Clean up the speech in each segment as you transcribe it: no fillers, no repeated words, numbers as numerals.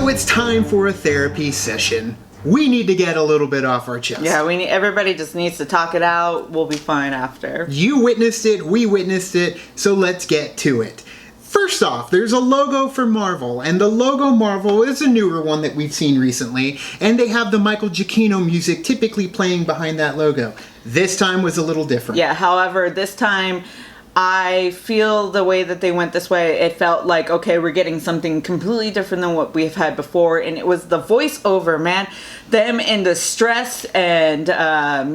So it's time for a therapy session. We need to get a little bit off our chest. Yeah, everybody just needs to talk it out. We'll be fine after. You witnessed it, we witnessed it, so let's get to it. First off, there's a logo for Marvel, and the logo Marvel is a newer one that we've seen recently, and they have the Michael Giacchino music typically playing behind that logo. This time was a little different. Yeah, however, this time I feel the way that they went this way, it felt like, okay, we're getting something completely different than what we've had before, and it was the voiceover, man. Them in distress, and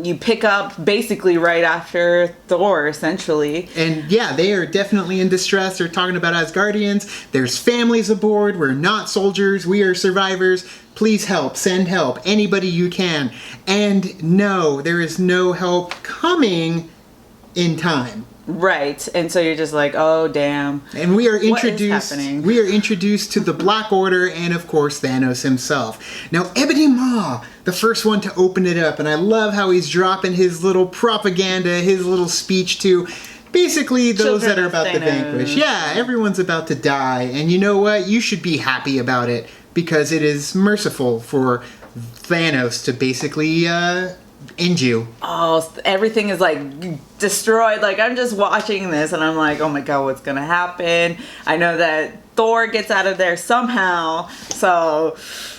you pick up basically right after Thor, essentially. And yeah, they are definitely in distress. They're talking about Asgardians. There's families aboard. We're not soldiers. We are survivors. Please help. Send help. Anybody you can. And no, there is no help coming in time. Right, and so you're just like, oh damn. And we are introduced. What is happening? We are introduced to the Black Order and of course Thanos himself. Now Ebony Maw, the first one to open it up, and I love how he's dropping his little propaganda, his little speech to basically those Children that are about of to Thanos. vanquish. Yeah, everyone's about to die, and you know what? You should be happy about it because it is merciful for Thanos to basically end you. Oh, everything is like destroyed. Like, I'm just watching this and I'm like, oh my god, what's gonna happen? I know that Thor gets out of there somehow. So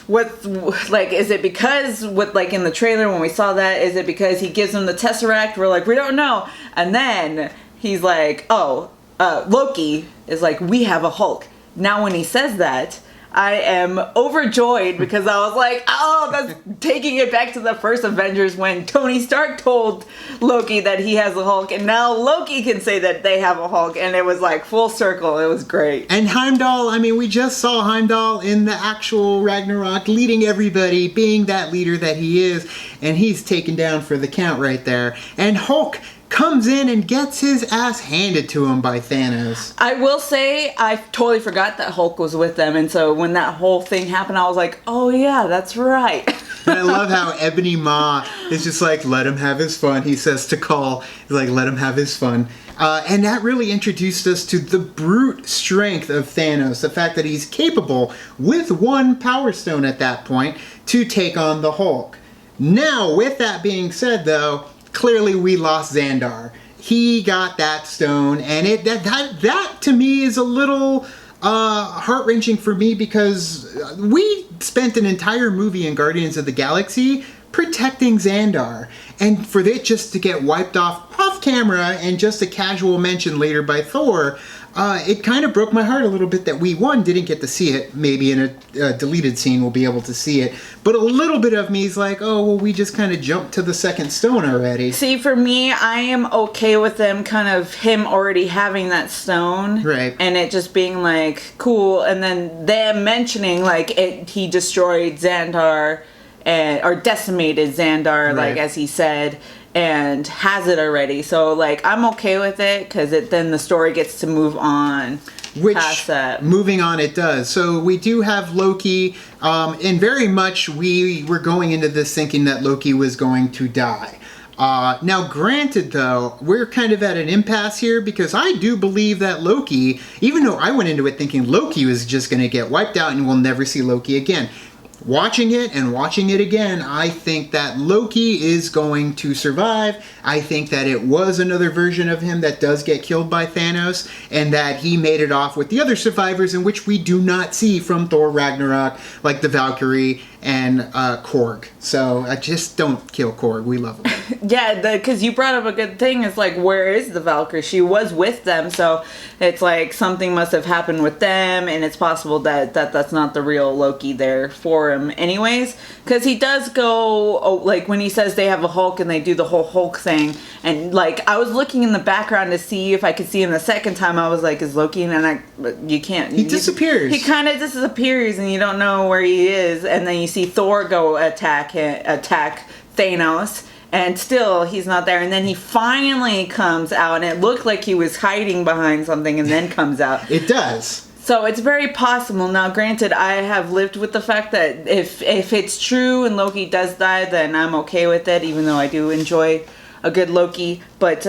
what, like, is it because with, like, in the trailer when we saw that, is it because he gives him the Tesseract? We're like, we don't know. And then he's like, Loki is like, we have a Hulk. Now when he says that, I am overjoyed because I was like, oh, that's taking it back to the first Avengers when Tony Stark told Loki that he has a Hulk, and now Loki can say that they have a Hulk, and it was like full circle. It was great. And Heimdall, I mean, we just saw Heimdall in the actual Ragnarok leading everybody, being that leader that he is, and he's taken down for the count right there. And Hulk comes in and gets his ass handed to him by Thanos. I will say, I totally forgot that Hulk was with them, and so when that whole thing happened, I was like, oh yeah, that's right. And I love how Ebony Maw is just like, let him have his fun. He says to Call, he's like, let him have his fun. And that really introduced us to the brute strength of Thanos. The fact that he's capable, with one Power Stone at that point, to take on the Hulk. Now, with that being said, though, clearly we lost Xandar. He got that stone, and that to me is a little heart-wrenching for me because we spent an entire movie in Guardians of the Galaxy protecting Xandar, and for it just to get wiped off camera and just a casual mention later by Thor, it kind of broke my heart a little bit that we, one, didn't get to see it. Maybe in a deleted scene we'll be able to see it. But a little bit of me is like, oh, well, we just kind of jumped to the second stone already. See, for me, I am okay with them him already having that stone. Right. And it just being like, cool. And then them mentioning, like, he destroyed Xandar, or decimated Xandar, Right. like, as he said, and has it already. So, like, I'm okay with it because then the story gets to move on. Which, past that. Moving on, it does. So we do have Loki, and very much we were going into this thinking that Loki was going to die. Now, granted, though, we're kind of at an impasse here because I do believe that Loki, even though I went into it thinking Loki was just going to get wiped out and we'll never see Loki again. Watching it and watching it again, I think that Loki is going to survive. I think that it was another version of him that does get killed by Thanos, and that he made it off with the other survivors, in which we do not see from Thor Ragnarok, like the Valkyrie and Korg. So just don't kill Korg. We love him. Yeah, because you brought up a good thing. It's like, where is the Valkyrie? She was with them, so it's like something must have happened with them, and it's possible that that's not the real Loki there for him anyways. Because he does go, like, when he says they have a Hulk and they do the whole Hulk thing, and, like, I was looking in the background to see if I could see him the second time. I was like, is Loki? And you can't. He disappears. He kind of disappears, and you don't know where he is, and then you see Thor go attack Thanos, and still he's not there, and then he finally comes out, and it looked like he was hiding behind something and then comes out. It does. So it's very possible. Now, granted, I have lived with the fact that if it's true and Loki does die, then I'm okay with it, even though I do enjoy a good Loki. But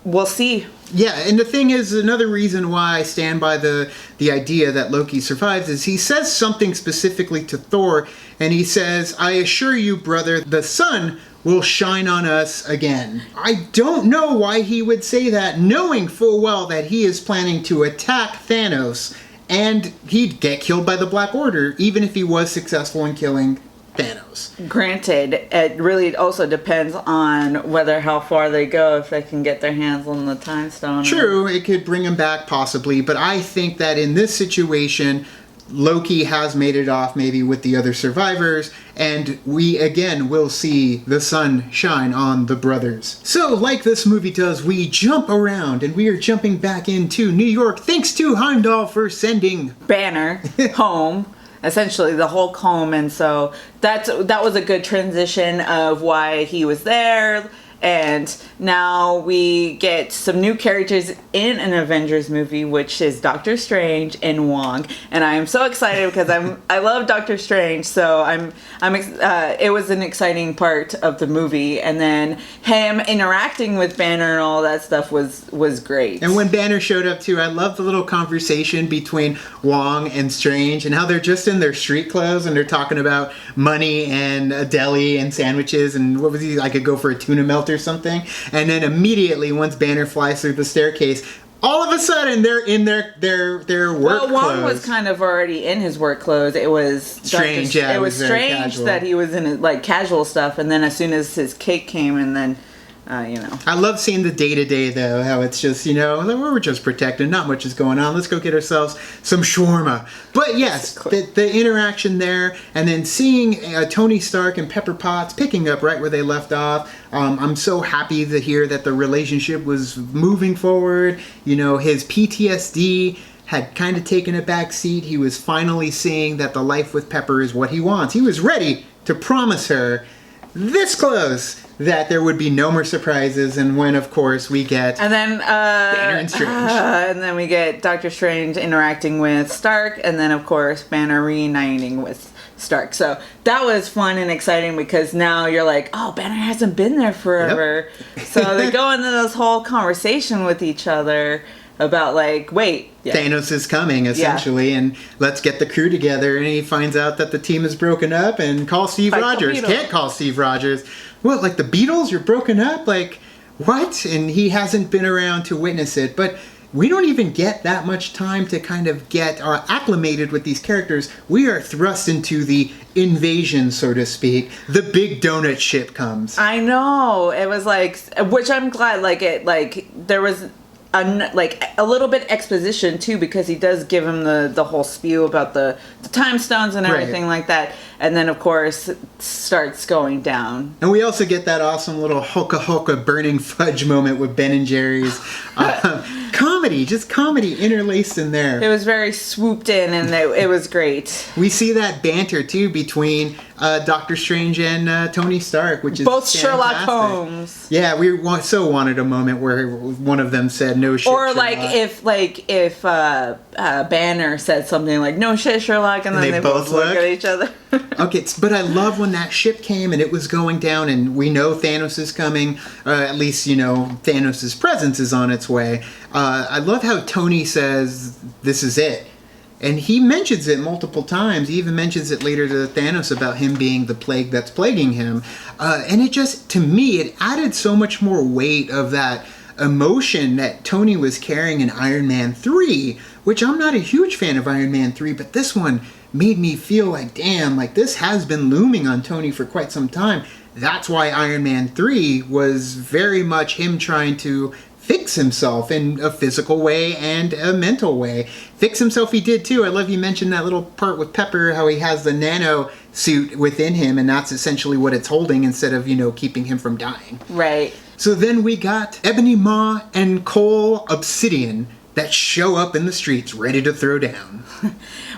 we'll see. Yeah, and the thing is, another reason why I stand by the idea that Loki survives is he says something specifically to Thor, and he says, "I assure you, brother, the sun will shine on us again." I don't know why he would say that, knowing full well that he is planning to attack Thanos, and he'd get killed by the Black Order, even if he was successful in killing Thanos. Granted, it really also depends on how far they go, if they can get their hands on the time stone. True, it could bring him back possibly, but I think that in this situation, Loki has made it off maybe with the other survivors, and we again will see the sun shine on the brothers. So, like this movie does, we jump around, and we are jumping back into New York thanks to Heimdall for sending Banner home. Essentially the Hulk home, and so that was a good transition of why he was there. And now we get some new characters in an Avengers movie, which is Doctor Strange and Wong. And I am so excited because I love Doctor Strange, so it was an exciting part of the movie. And then him interacting with Banner and all that stuff was great. And when Banner showed up too, I love the little conversation between Wong and Strange and how they're just in their street clothes and they're talking about money and a deli and sandwiches and what was he, I could go for a tuna melt or something. And then immediately once Banner flies through the staircase, all of a sudden they're in their work clothes. Well, Wong was kind of already in his work clothes. It was strange. Yeah, it was strange casual. that he was in like casual stuff, and then as soon as his cake came, and then I love seeing the day-to-day, though, how it's just, we're just protected, not much is going on, let's go get ourselves some shawarma. But yes, the interaction there, and then seeing Tony Stark and Pepper Potts picking up right where they left off. I'm so happy to hear that the relationship was moving forward. His PTSD had kind of taken a back seat. He was finally seeing that the life with Pepper is what he wants. He was ready to promise her this close that there would be no more surprises, and when, of course, we get Banner and Strange. And then we get Doctor Strange interacting with Stark, and then, of course, Banner reuniting with Stark. So that was fun and exciting because now you're like, oh, Banner hasn't been there forever. Yep. So they go into this whole conversation with each other about Thanos is coming, essentially, and let's get the crew together. And he finds out that the team is broken up and call Steve Rogers. Can't call Steve Rogers. What, like the Beatles? You're broken up? Like, what? And he hasn't been around to witness it. But we don't even get that much time to kind of get acclimated with these characters. We are thrust into the invasion, so to speak. The big donut ship comes. I know. It was which I'm glad, there was a little bit exposition too, because he does give him the whole spew about the time stones and everything like that, and then of course it starts going down. And we also get that awesome little Hulka Hulka burning fudge moment with Ben and Jerry's. Comedy interlaced in there. It was very swooped in, and it was great. We see that banter too between Doctor Strange and Tony Stark, which is both fantastic. Sherlock Holmes. Yeah, we so wanted a moment where one of them said no shit. Or Sherlock. if Banner said something like no shit Sherlock, and then they both look at each other. Okay, but I love when that ship came and it was going down, and we know Thanos is coming. At least Thanos' presence is on its way. I love how Tony says this is it. And he mentions it multiple times. He even mentions it later to Thanos about him being the plague that's plaguing him. And it just, to me, it added so much more weight of that emotion that Tony was carrying in Iron Man 3, which I'm not a huge fan of Iron Man 3, but this one made me feel like, damn, this has been looming on Tony for quite some time. That's why Iron Man 3 was very much him trying to fix himself in a physical way and a mental way. Fix himself he did too. I love you mentioned that little part with Pepper, how he has the nano suit within him, and that's essentially what it's holding instead of, keeping him from dying. Right. So then we got Ebony Maw and Cole Obsidian that show up in the streets ready to throw down.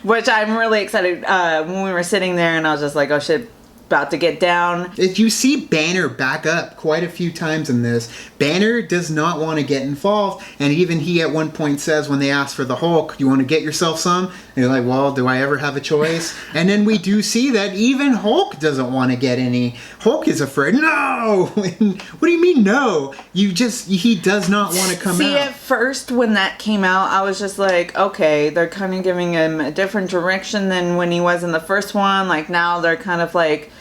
Which I'm really excited. When we were sitting there and I was just like, oh shit, about to get down. You see Banner back up quite a few times in this. Banner does not want to get involved, and even he at one point says when they ask for the Hulk, you want to get yourself some? And you're like, well, do I ever have a choice? And then we do see that even Hulk doesn't want to get any. Hulk is afraid. No! What do you mean no? He does not want to come out. See, at first when that came out, I was just like, okay, they're kind of giving him a different direction than when he was in the first one. Like now they're kind of like,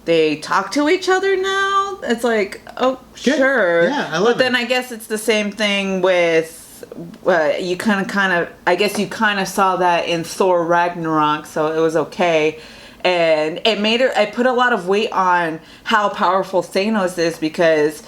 they talk to each other now. It's like, oh, good. Sure. Yeah, I love it. But then I guess it's the same thing with, you kind of, I guess you kind of saw that in Thor Ragnarok, so it was okay. And it made it, I put a lot of weight on how powerful Thanos is, because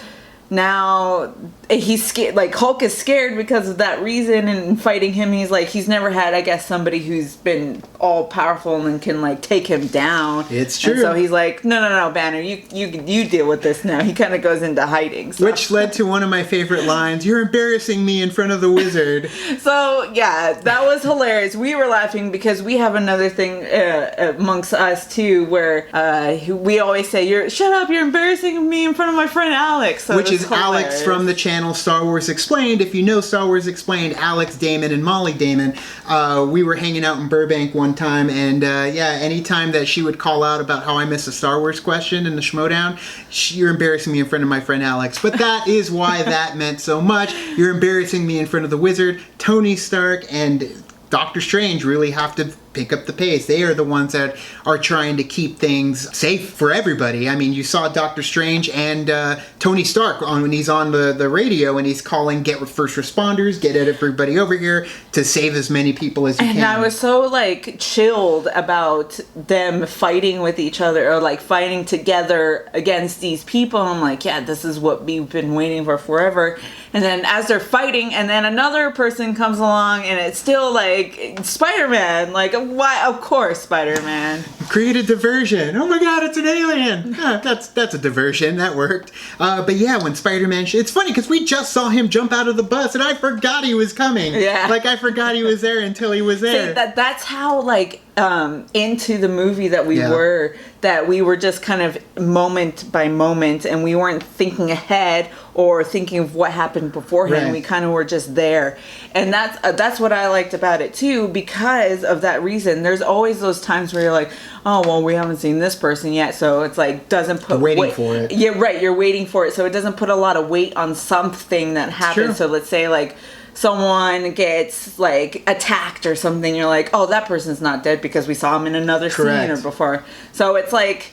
now he's scared, like Hulk is scared because of that reason, and fighting him, he's never had, I guess, somebody who's been all powerful and can like take him down. It's true. And so he's like, no, Banner, you deal with this now. He kind of goes into hiding. So. Which led to one of my favorite lines, "You're embarrassing me in front of the wizard." So yeah, that was hilarious. We were laughing because we have another thing amongst us too, where we always say, shut up, you're embarrassing me in front of my friend Alex. So which is hilarious. Alex from the channel Star Wars Explained. If you know Star Wars Explained, Alex Damon and Molly Damon, we were hanging out in Burbank one time, and anytime that she would call out about how I missed a Star Wars question in the Schmodown, you're embarrassing me in front of my friend Alex. But that is why that meant so much. You're embarrassing me in front of the wizard. Tony Stark and Doctor Strange really have to pick up the pace. They are the ones that are trying to keep things safe for everybody. I mean, you saw Doctor Strange and Tony Stark when he's on the radio and he's calling, get first responders, get everybody over here to save as many people as you can. And I was so like chilled about them fighting with each other, or like fighting together against these people. I'm like, yeah, this is what we've been waiting for forever. And then as they're fighting, and then another person comes along, and it's still like Spider-Man. Like, why? Of course, Spider-Man. Create a diversion. Oh my God, it's an alien. Yeah, that's a diversion. That worked. But yeah, when Spider-Man, it's funny because we just saw him jump out of the bus, and I forgot he was coming. Yeah. Like I forgot he was there until he was there. See, that's how like into the movie that we were just kind of moment by moment, and we weren't thinking ahead or thinking of what happened beforehand. Right. We kind of were just there, and that's what I liked about it too, because of that reason. There's always those times where you're like, oh well, we haven't seen this person yet, so it's like doesn't put waiting for it. Yeah, right. You're waiting for it, so it doesn't put a lot of weight on something that happens. So let's say like someone gets like attacked or something, you're like, oh, that person's not dead because we saw him in another scene or before. So it's like,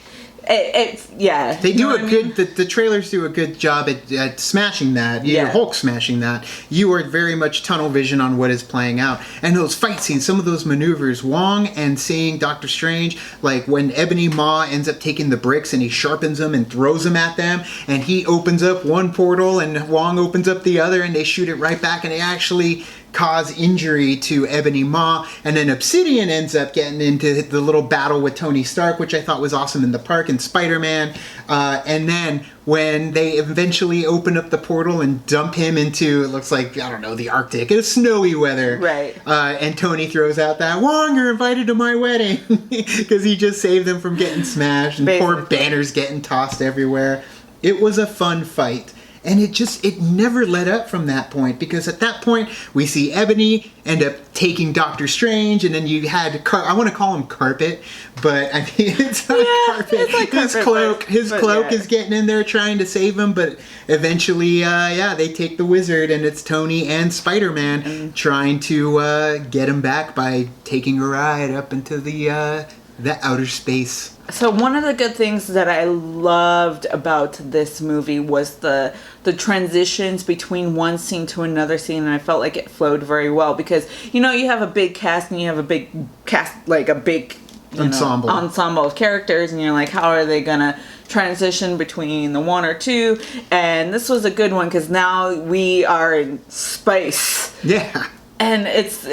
yeah. They do the trailers do a good job at smashing that. Yeah. Hulk smashing that. You are very much tunnel vision on what is playing out. And those fight scenes, some of those maneuvers, Wong and seeing Doctor Strange, like when Ebony Maw ends up taking the bricks and he sharpens them and throws them at them, and he opens up one portal and Wong opens up the other, and they shoot it right back, and they actually cause injury to Ebony Maw, and then Obsidian ends up getting into the little battle with Tony Stark, which I thought was awesome in the park, and Spider-Man, and then when they eventually open up the portal and dump him into, it looks like, I don't know, the Arctic, it's snowy weather, right? And Tony throws out that, Wong, you're invited to my wedding, because he just saved them from getting smashed, and poor Banner's getting tossed everywhere. It was a fun fight. And it never let up from that point, because at that point we see Ebony end up taking Doctor Strange, and then you had I want to call him Carpet, but I mean it's not Carpet. It's like his cloak is getting in there trying to save him, but eventually they take the wizard, and it's Tony and Spider-Man trying to get him back by taking a ride up into the outer space. So one of the good things that I loved about this movie was the transitions between one scene to another scene, and I felt like it flowed very well, because you have a big cast, and you have a big cast, like a big ensemble of characters, and you're like, how are they gonna transition between the one or two? And this was a good one, because now we are in space. Yeah. And it's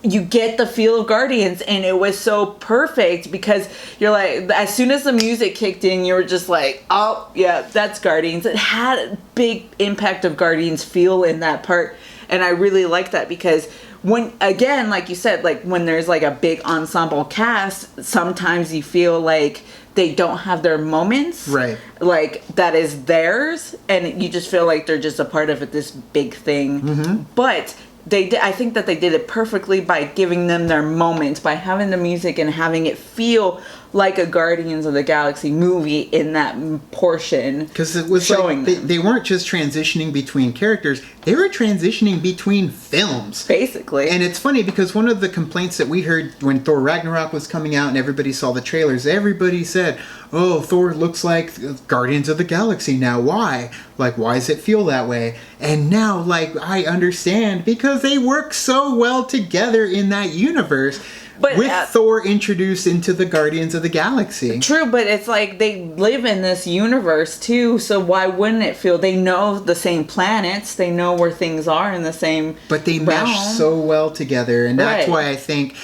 you get the feel of Guardians, and it was so perfect, because you're like, as soon as the music kicked in, you were just like, oh yeah, that's Guardians. It had a big impact of Guardians feel in that part, and I really like that, because when, again, like you said, like when there's like a big ensemble cast, sometimes you feel like they don't have their moments. Right. Like, that is theirs, and you just feel like they're just a part of this big thing. Mm-hmm. But I think that they did it perfectly by giving them their moments, by having the music and having it feel like a Guardians of the Galaxy movie in that portion. Because it was showing like they weren't just transitioning between characters, they were transitioning between films. Basically. And it's funny because one of the complaints that we heard when Thor Ragnarok was coming out and everybody saw the trailers, everybody said, oh, Thor looks like Guardians of the Galaxy now. Why? Like, why does it feel that way? And now, like, I understand because they work so well together in that universe. But with Thor introduced into the Guardians of the Galaxy. True, but it's like they live in this universe too, so why wouldn't it feel? They know the same planets, they know where things are in the same But they mesh so well together, and that's why I think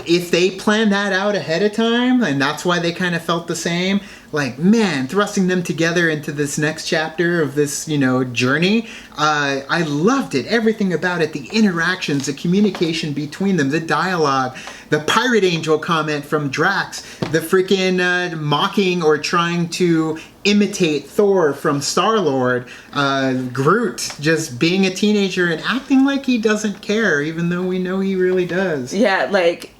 if they planned that out ahead of time, and that's why they kind of felt the same, like, man, thrusting them together into this next chapter of this, journey, I loved it. Everything about it, the interactions, the communication between them, the dialogue, the Pirate Angel comment from Drax, the freaking mocking or trying to imitate Thor from Star-Lord, Groot just being a teenager and acting like he doesn't care, even though we know he really does. Yeah, like,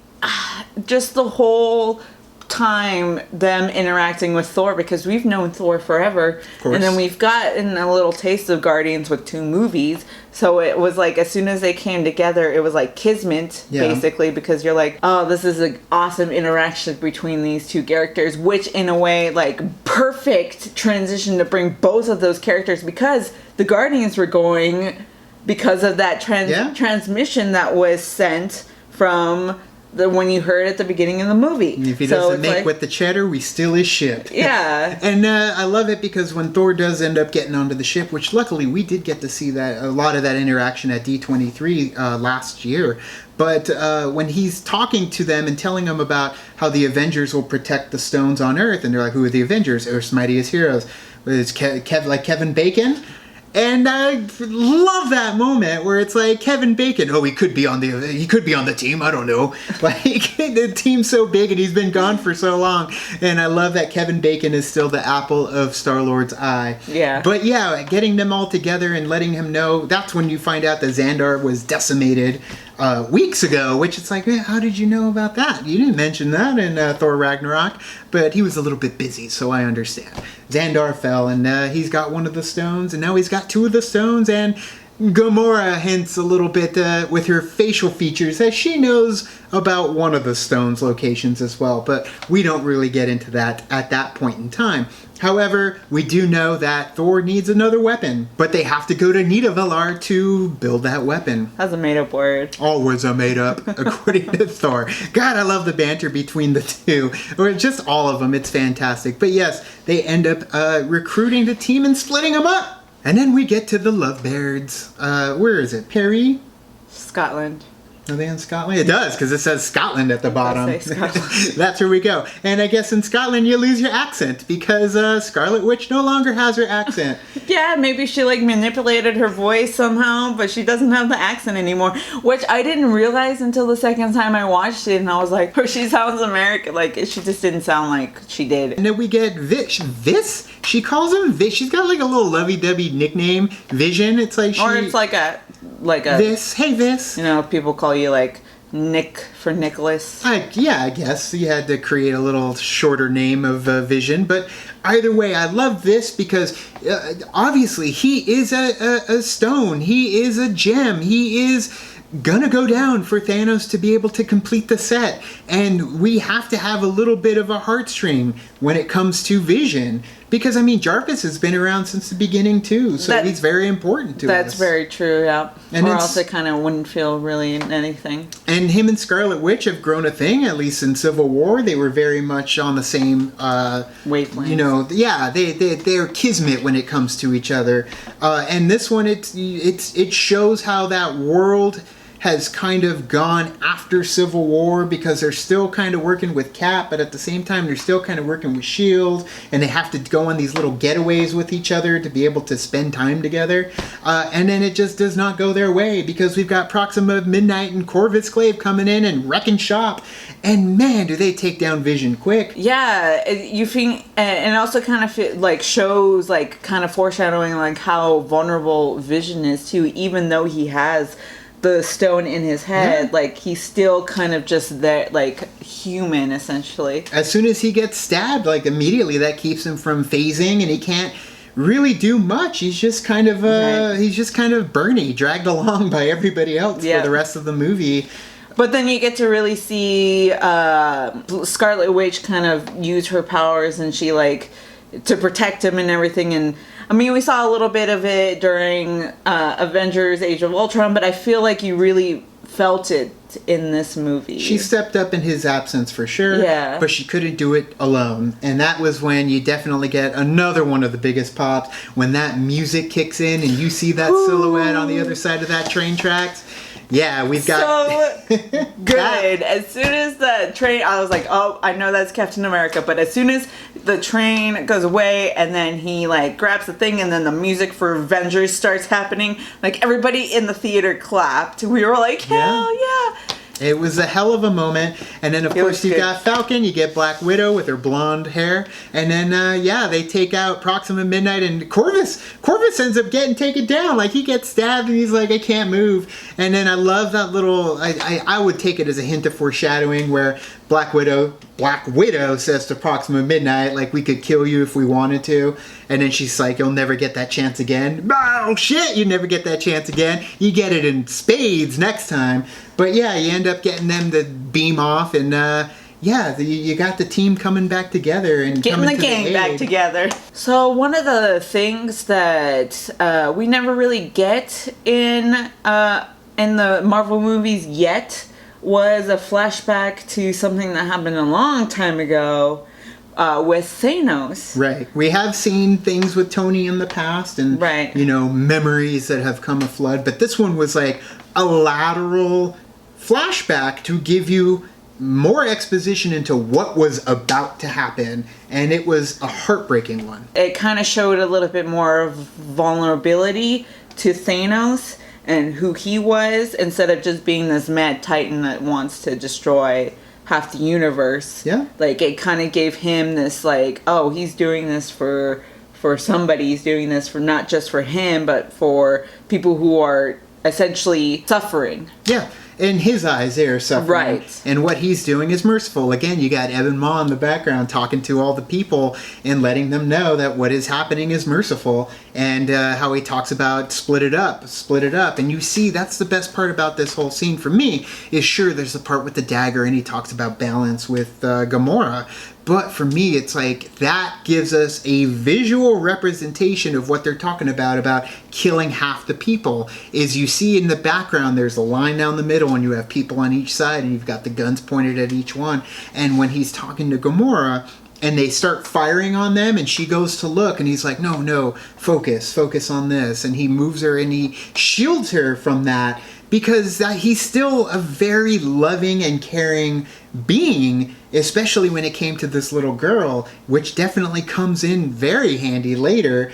just the whole time them interacting with Thor, because we've known Thor forever, and then we've gotten a little taste of Guardians with 2 movies, so it was like as soon as they came together it was like kismet, basically, because you're like, oh, this is an awesome interaction between these 2 characters, which in a way, like, perfect transition to bring both of those characters, because the Guardians were going because of that transmission that was sent from when you heard at the beginning of the movie. And if he doesn't make with the cheddar, we steal his ship. Yeah. And I love it because when Thor does end up getting onto the ship, which luckily we did get to see that a lot of that interaction at D23 last year. But when he's talking to them and telling them about how the Avengers will protect the stones on Earth, and they're like, who are the Avengers? Earth's mightiest heroes. It's like Kevin Bacon. And I love that moment where it's like Kevin Bacon. Oh, he could be on the team. I don't know. Like, the team's so big and he's been gone for so long. And I love that Kevin Bacon is still the apple of Star-Lord's eye. Yeah. But yeah, getting them all together and letting him know, that's when you find out that Xandar was decimated weeks ago, which it's like, how did you know about that? You didn't mention that in Thor Ragnarok, but he was a little bit busy, so I understand. Xandar fell, and he's got one of the stones, and now he's got 2 of the stones, and Gamora hints a little bit with her facial features that she knows about one of the stone's locations as well, but we don't really get into that at that point in time. However, we do know that Thor needs another weapon, but they have to go to Nidavellir to build that weapon. That's a made-up word. All words are made up, according to Thor. God, I love the banter between the 2, or just all of them. It's fantastic. But yes, they end up recruiting the team and splitting them up. And then we get to the Lovebirds. Where is it? Perry? Scotland. Are they in Scotland? It does, because it says Scotland at the bottom. Say Scotland. That's where we go. And I guess in Scotland you lose your accent, because Scarlet Witch no longer has her accent. Yeah, maybe she like manipulated her voice somehow, but she doesn't have the accent anymore, which I didn't realize until the second time I watched it, and I was like, oh, she sounds American. Like, she just didn't sound like she did. And then we get Vis? She calls him Vis. She's got like a little lovey-dovey nickname, Vision. It's like or it's like a Vis. Hey, Vis. You know, people call you like Nick for Nicholas. Yeah, I guess you had to create a little shorter name of Vision, but either way, I love this because obviously he is a stone, he is a gem, he is gonna go down for Thanos to be able to complete the set, and we have to have a little bit of a heartstring when it comes to Vision, because I mean Jarvis has been around since the beginning too, so he's very important to us. That's very true, yeah. And or else it kind of wouldn't feel really anything. And him and Scarlet Witch have grown a thing, at least in Civil War. They were very much on the same wavelength. You know, yeah, they're kismet when it comes to each other. And this one, it shows how that world has kind of gone after Civil War because they're still kind of working with Cap, but at the same time they're still kind of working with S.H.I.E.L.D. and they have to go on these little getaways with each other to be able to spend time together. And then it just does not go their way because we've got Proxima Midnight and Corvus Glaive coming in and wrecking shop. And man, do they take down Vision quick. Yeah, you think, and also kind of like shows like kind of foreshadowing like how vulnerable Vision is too, even though he has the stone in his head, like he's still kind of just there, like human essentially. As soon as he gets stabbed, like immediately that keeps him from phasing, and he can't really do much. He's just kind of Bernie, dragged along by everybody else for the rest of the movie. But then you get to really see Scarlet Witch kind of use her powers, and she like to protect him and everything. And I mean, we saw a little bit of it during Avengers: Age of Ultron, but I feel like you really felt it in this movie. She stepped up in his absence for sure, but she couldn't do it alone. And that was when you definitely get another one of the biggest pops, when that music kicks in and you see that silhouette on the other side of that train tracks. Yeah, we've got... So good. As soon as the train... I was like, oh, I know that's Captain America. But as soon as the train goes away and then he, like, grabs the thing and then the music for Avengers starts happening, like, everybody in the theater clapped. We were like, hell yeah. It was a hell of a moment. And then, of course, you got Falcon, you get Black Widow with her blonde hair. And then, they take out Proxima Midnight, and Corvus ends up getting taken down. Like, he gets stabbed, and he's like, I can't move. And then I love that little, I would take it as a hint of foreshadowing where Black Widow says to Proxima Midnight, like, we could kill you if we wanted to. And then she's like, you'll never get that chance again. Oh, shit, you never get that chance again. You get it in spades next time. But yeah, you end up getting them to beam off, and you got the team coming back together and getting the gang back together. So one of the things that we never really get in the Marvel movies yet was a flashback to something that happened a long time ago with Thanos. Right. We have seen things with Tony in the past, and memories that have come a flood. But this one was like a lateral flashback to give you more exposition into what was about to happen, and it was a heartbreaking one. It kind of showed a little bit more of vulnerability to Thanos and who he was, instead of just being this mad titan that wants to destroy half the universe. Yeah. Like, it kind of gave him this, like, oh, he's doing this for somebody. He's doing this for not just for him, but for people who are essentially suffering. Yeah. In his eyes, they are suffering. Right. And what he's doing is merciful. Again, you got Evan Maw in the background talking to all the people and letting them know that what is happening is merciful. And how he talks about split it up. And you see, that's the best part about this whole scene for me, is sure, there's the part with the dagger and he talks about balance with Gamora. But for me, it's like that gives us a visual representation of what they're talking about killing half the people. Is you see in the background, there's a line down the middle and you have people on each side and you've got the guns pointed at each one. And when he's talking to Gamora and they start firing on them and she goes to look and he's like, no, focus on this. And he moves her and he shields her from that, because he's still a very loving and caring being, especially when it came to this little girl, which definitely comes in very handy later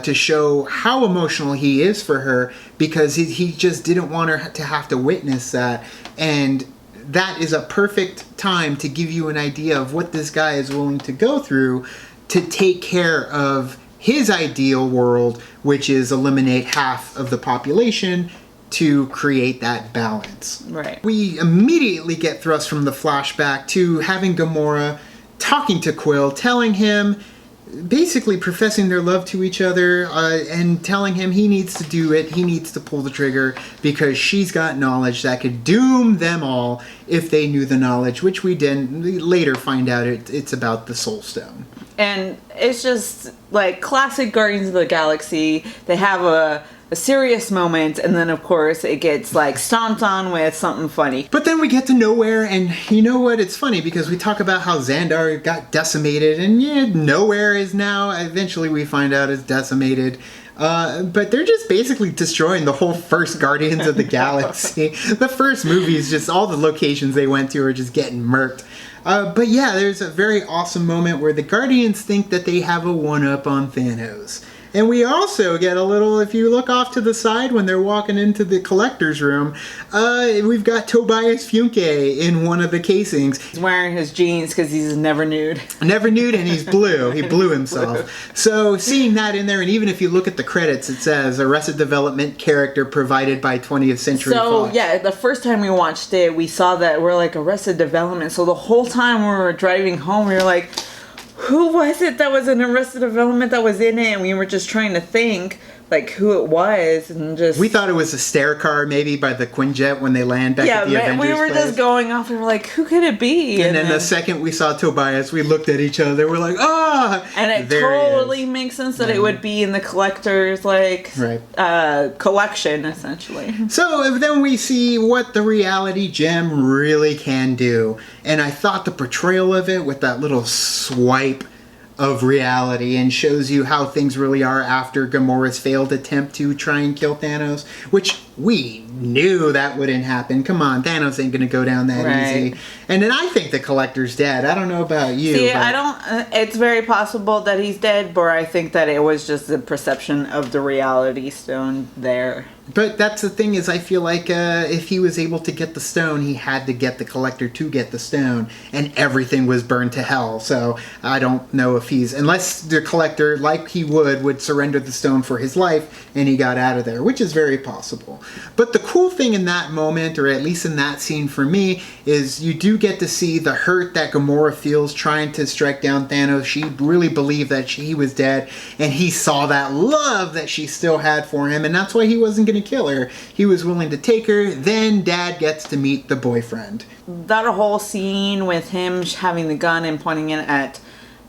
to show how emotional he is for her, because he just didn't want her to have to witness that. And that is a perfect time to give you an idea of what this guy is willing to go through to take care of his ideal world, which is eliminate half of the population to create that balance. Right. We immediately get thrust from the flashback to having Gamora talking to Quill, telling him, basically professing their love to each other, and telling him he needs to do it, he needs to pull the trigger, because she's got knowledge that could doom them all if they knew the knowledge, which we didn't later find out it's about the Soul Stone. And it's just like classic Guardians of the Galaxy. They have a serious moment, and then of course it gets like stomped on with something funny. But then we get to Knowhere, and you know what? It's funny because we talk about how Xandar got decimated, and Knowhere is now, eventually we find out, is decimated. But they're just basically destroying the whole first Guardians of the Galaxy. The first movie is just all the locations they went to are just getting murked. But yeah, there's a very awesome moment where the Guardians think that they have a one-up on Thanos. And we also get a little, if you look off to the side when they're walking into the collector's room, we've got Tobias Funke in one of the casings. He's wearing his jeans because he's never nude. Never nude, and he's blue. He blew himself. So seeing that in there, and even if you look at the credits, it says Arrested Development character provided by 20th Century Fox. Yeah, the first time we watched it, we saw that we're like Arrested Development. So the whole time we were driving home, we were like, who was it that was in Arrested Development that was in it? And we were just trying to think like who it was, and just we thought it was a stair car maybe by the Quinjet when they land back at the Avengers we were place. just going off. We were like, who could it be? And then the second we saw Tobias, we looked at each other. We're like, ah! And it totally makes sense that it would be in the collector's collection essentially. So then we see what the reality gem really can do, and I thought the portrayal of it with that little swipe of reality and shows you how things really are after Gamora's failed attempt to try and kill Thanos, which we knew that wouldn't happen. Come on, Thanos ain't gonna go down that easy. And then I think the Collector's dead. I don't know about you. See, I don't. It's very possible that he's dead, but I think that it was just the perception of the reality stone there. But that's the thing is I feel like if he was able to get the stone, he had to get the Collector to get the stone, and everything was burned to hell. So I don't know if he's, unless the Collector, like he would surrender the stone for his life, and he got out of there, which is very possible. But the cool thing in that moment, or at least in that scene for me, is you do get to see the hurt that Gamora feels trying to strike down Thanos. She really believed that he was dead, and he saw that love that she still had for him, and that's why he wasn't going to kill her. He was willing to take her. Then Dad gets to meet the boyfriend. That whole scene with him having the gun and pointing it at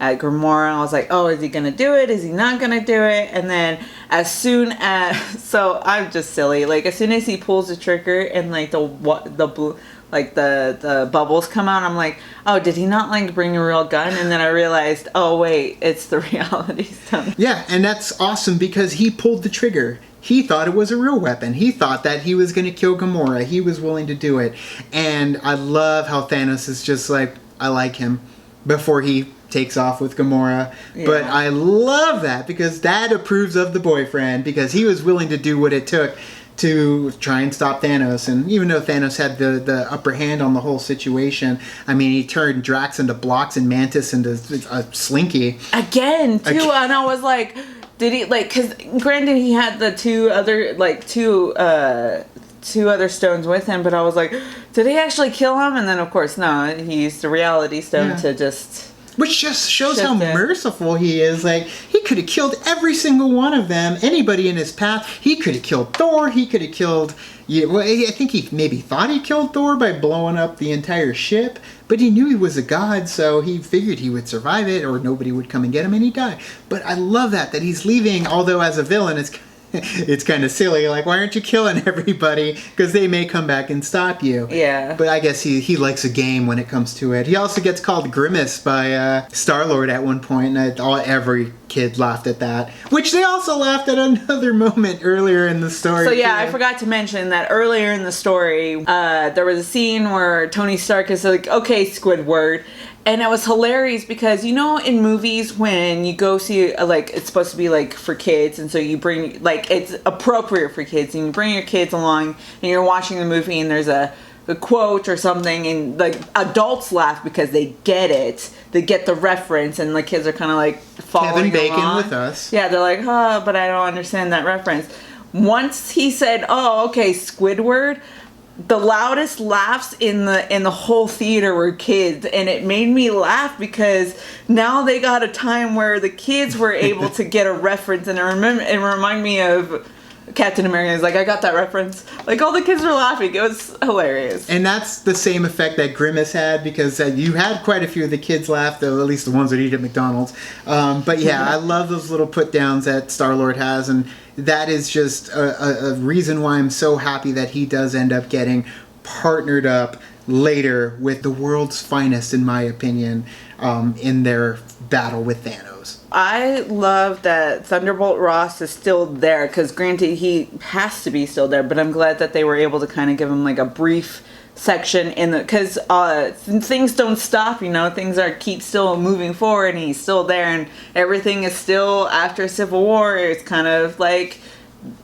Gamora, I was like, oh, is he gonna do it? Is he not gonna do it? And then as soon as, so I'm just silly, like as soon as he pulls the trigger and like the blue, like the bubbles come out, I'm like, oh, did he not like bring a real gun? And then I realized, oh wait, it's the reality stone. Yeah, and that's awesome because he pulled the trigger. He thought it was a real weapon. He thought that he was going to kill Gamora. He was willing to do it. And I love how Thanos is just like, I like him, before he takes off with Gamora. Yeah. But I love that because Dad approves of the boyfriend because he was willing to do what it took to try and stop Thanos. And even though Thanos had the upper hand on the whole situation, I mean, he turned Drax into blocks and Mantis into a Slinky. Again, too. And I was like, did he, like, because granted he had the two other stones with him, but I was like, did he actually kill him? And then of course, no, he used the reality stone to just... Which just shows how merciful he is. Like, he could have killed every single one of them, anybody in his path. He could have killed Thor. He could have killed... well, I think he maybe thought he killed Thor by blowing up the entire ship, but he knew he was a god, so he figured he would survive it, or nobody would come and get him, and he died. But I love that he's leaving, although as a villain, it's kind of silly. Like, why aren't you killing everybody? Because they may come back and stop you. Yeah. But I guess he likes a game when it comes to it. He also gets called Grimace by Star-Lord at one point, and every kid laughed at that. Which they also laughed at another moment earlier in the story. So yeah, I forgot to mention that earlier in the story, there was a scene where Tony Stark is like, okay, Squidward. And it was hilarious because, you know, in movies when you go see, like, it's supposed to be, like, for kids. And so you bring, like, it's appropriate for kids. And you bring your kids along and you're watching the movie and there's a quote or something. And, like, adults laugh because they get it. They get the reference. And the kids are kind of, like, following Kevin Bacon along. with us. Yeah, they're like, oh, but I don't understand that reference. Once he said, oh, okay, Squidward, the loudest laughs in the whole theater were kids, and it made me laugh because now they got a time where the kids were able to get a reference, and it reminded me of Captain America. Is like, I got that reference. Like, all the kids were laughing. It was hilarious. And that's the same effect that Grimace had because you had quite a few of the kids laugh, though, at least the ones that eat at McDonald's. But yeah, I love those little put downs that Star-Lord has, and that is just a reason why I'm so happy that he does end up getting partnered up later with the world's finest, in my opinion, in their battle with Thanos. I love that Thunderbolt Ross is still there, because granted he has to be still there, but I'm glad that they were able to kind of give him like a brief section in the, because things don't stop, you know, things keep still moving forward, and he's still there, and everything is still after Civil War. It's kind of like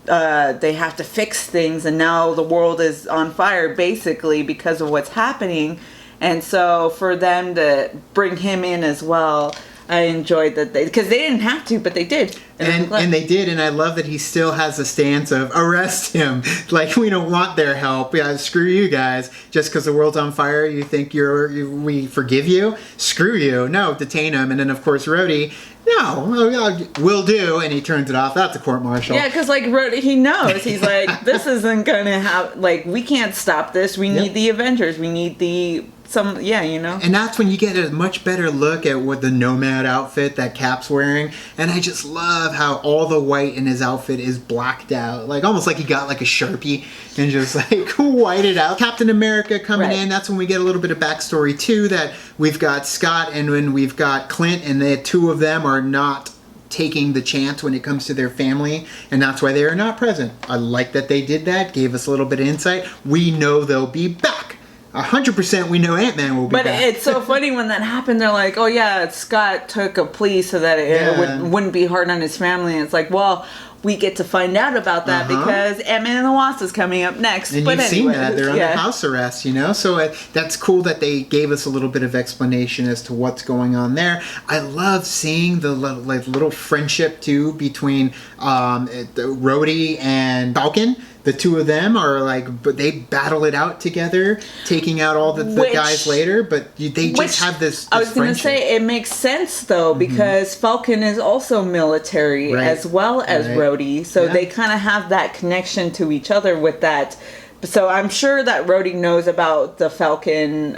they have to fix things, and now the world is on fire basically because of what's happening. And so for them to bring him in as well, I enjoyed that because they didn't have to, but they did. And they did, and I love that he still has a stance of arrest him. Like, we don't want their help. Yeah, screw you guys. Just because the world's on fire, you think we forgive you? Screw you. No, detain him. And then, of course, Rhodey, no, will do. And he turns it off. That's a court-martial. Yeah, because, like, Rhodey, he knows. He's like, this isn't going to have, like, we can't stop this. We need the Avengers. We need you know. And that's when you get a much better look at what the Nomad outfit that Cap's wearing. And I just love how all the white in his outfit is blacked out. Like, almost like he got like a Sharpie and just like whited out. Captain America coming in. That's when we get a little bit of backstory too, that we've got Scott and when we've got Clint, and the two of them are not taking the chance when it comes to their family, and that's why they are not present. I like that they did that. Gave us a little bit of insight. We know they'll be back. 100% we know Ant-Man will be back. But it's so funny when that happened. They're like, oh yeah, Scott took a plea so that it wouldn't be hard on his family. And it's like, well, we get to find out about that because Ant-Man and the Wasp is coming up next. And you've seen that. They're under house arrest, you know? So that's cool that they gave us a little bit of explanation as to what's going on there. I love seeing the little friendship, too, between Rhodey and Falcon. The two of them are but they battle it out together, taking out all the guys later, but they just have this I was going to say, it makes sense, though, because Falcon is also military as well as Rhodey, so they kind of have that connection to each other with that. So I'm sure that Rhodey knows about the Falcon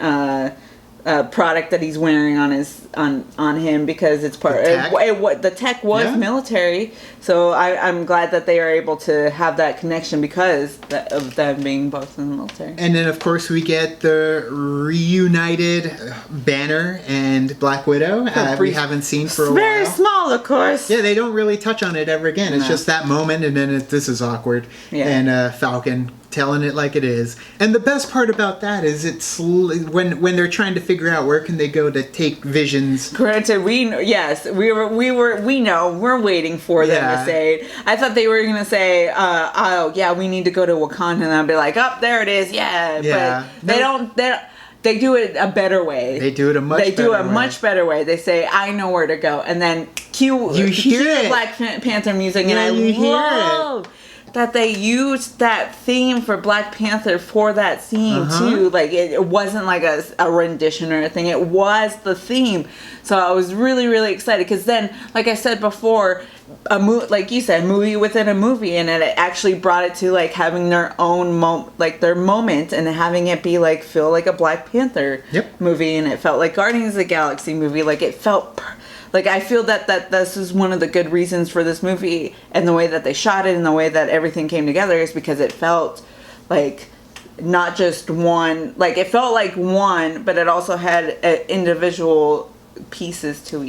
product that he's wearing on him, because it's part the tech was military. So I'm glad that they are able to have that connection because of them being both in the military. And then of course we get the reunited Banner and Black Widow. We haven't seen for a while. Very small, of course. Yeah, they don't really touch on it ever again. It's just that moment, and then this is awkward. Yeah. And Falcon telling it like it is. And the best part about that is it's when they're trying to figure out where can they go to take Vision's. Granted, we're waiting for them to say it. I thought they were going to say, oh yeah, we need to go to Wakanda, and I'll be like, oh, there it is. Yeah. But they do it a better way. They do it much better way. They say, I know where to go. And then cue Black Panther music, and I love that they used that theme for Black Panther for that scene too. Like it wasn't like a rendition or anything. It was the theme. So I was really, really excited because then, like I said before, like you said, movie within a movie, and it actually brought it to like having their own their moment, and having it be like feel like a Black Panther movie, and it felt like Guardians of the Galaxy movie. Like it felt. Like, I feel that this is one of the good reasons for this movie, and the way that they shot it and the way that everything came together is because it felt like not just one, like it felt like one, but it also had individual pieces to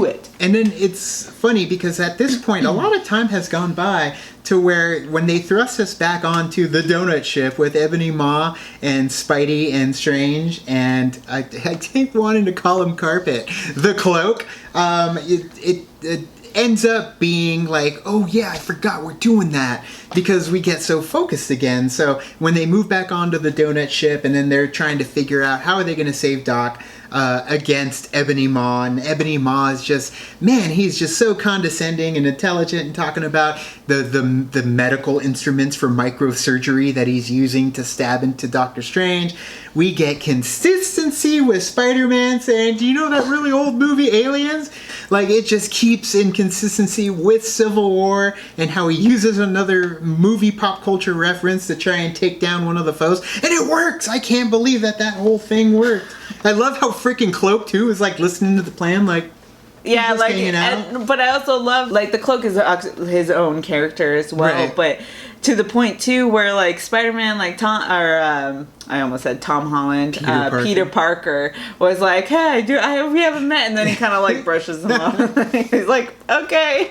it. And then it's funny because at this point, a lot of time has gone by to where when they thrust us back onto the donut ship with Ebony Maw and Spidey and Strange, and I keep wanting to call him Carpet, the Cloak, it ends up being like, oh yeah, I forgot we're doing that, because we get so focused again. So when they move back onto the donut ship, and then they're trying to figure out how are they going to save Doc against Ebony Maw, and Ebony Maw is just, man, he's just so condescending and intelligent, and talking about the medical instruments for microsurgery that he's using to stab into Doctor Strange. We get consistency with Spider-Man saying, do you know that really old movie Aliens? Like, it just keeps in consistency with Civil War, and how he uses another movie pop culture reference to try and take down one of the foes, and it works. I can't believe that whole thing worked. I love how freaking Cloak too is like listening to the plan, like, Yeah, just like, hanging out. but I also love, like, the Cloak is his own character as well, Right. but to the point, too, where, like, Spider-Man, like, I almost said Tom Holland, Peter Parker was like, hey, we haven't met, and then he kind of, like, brushes him off. He's like, okay.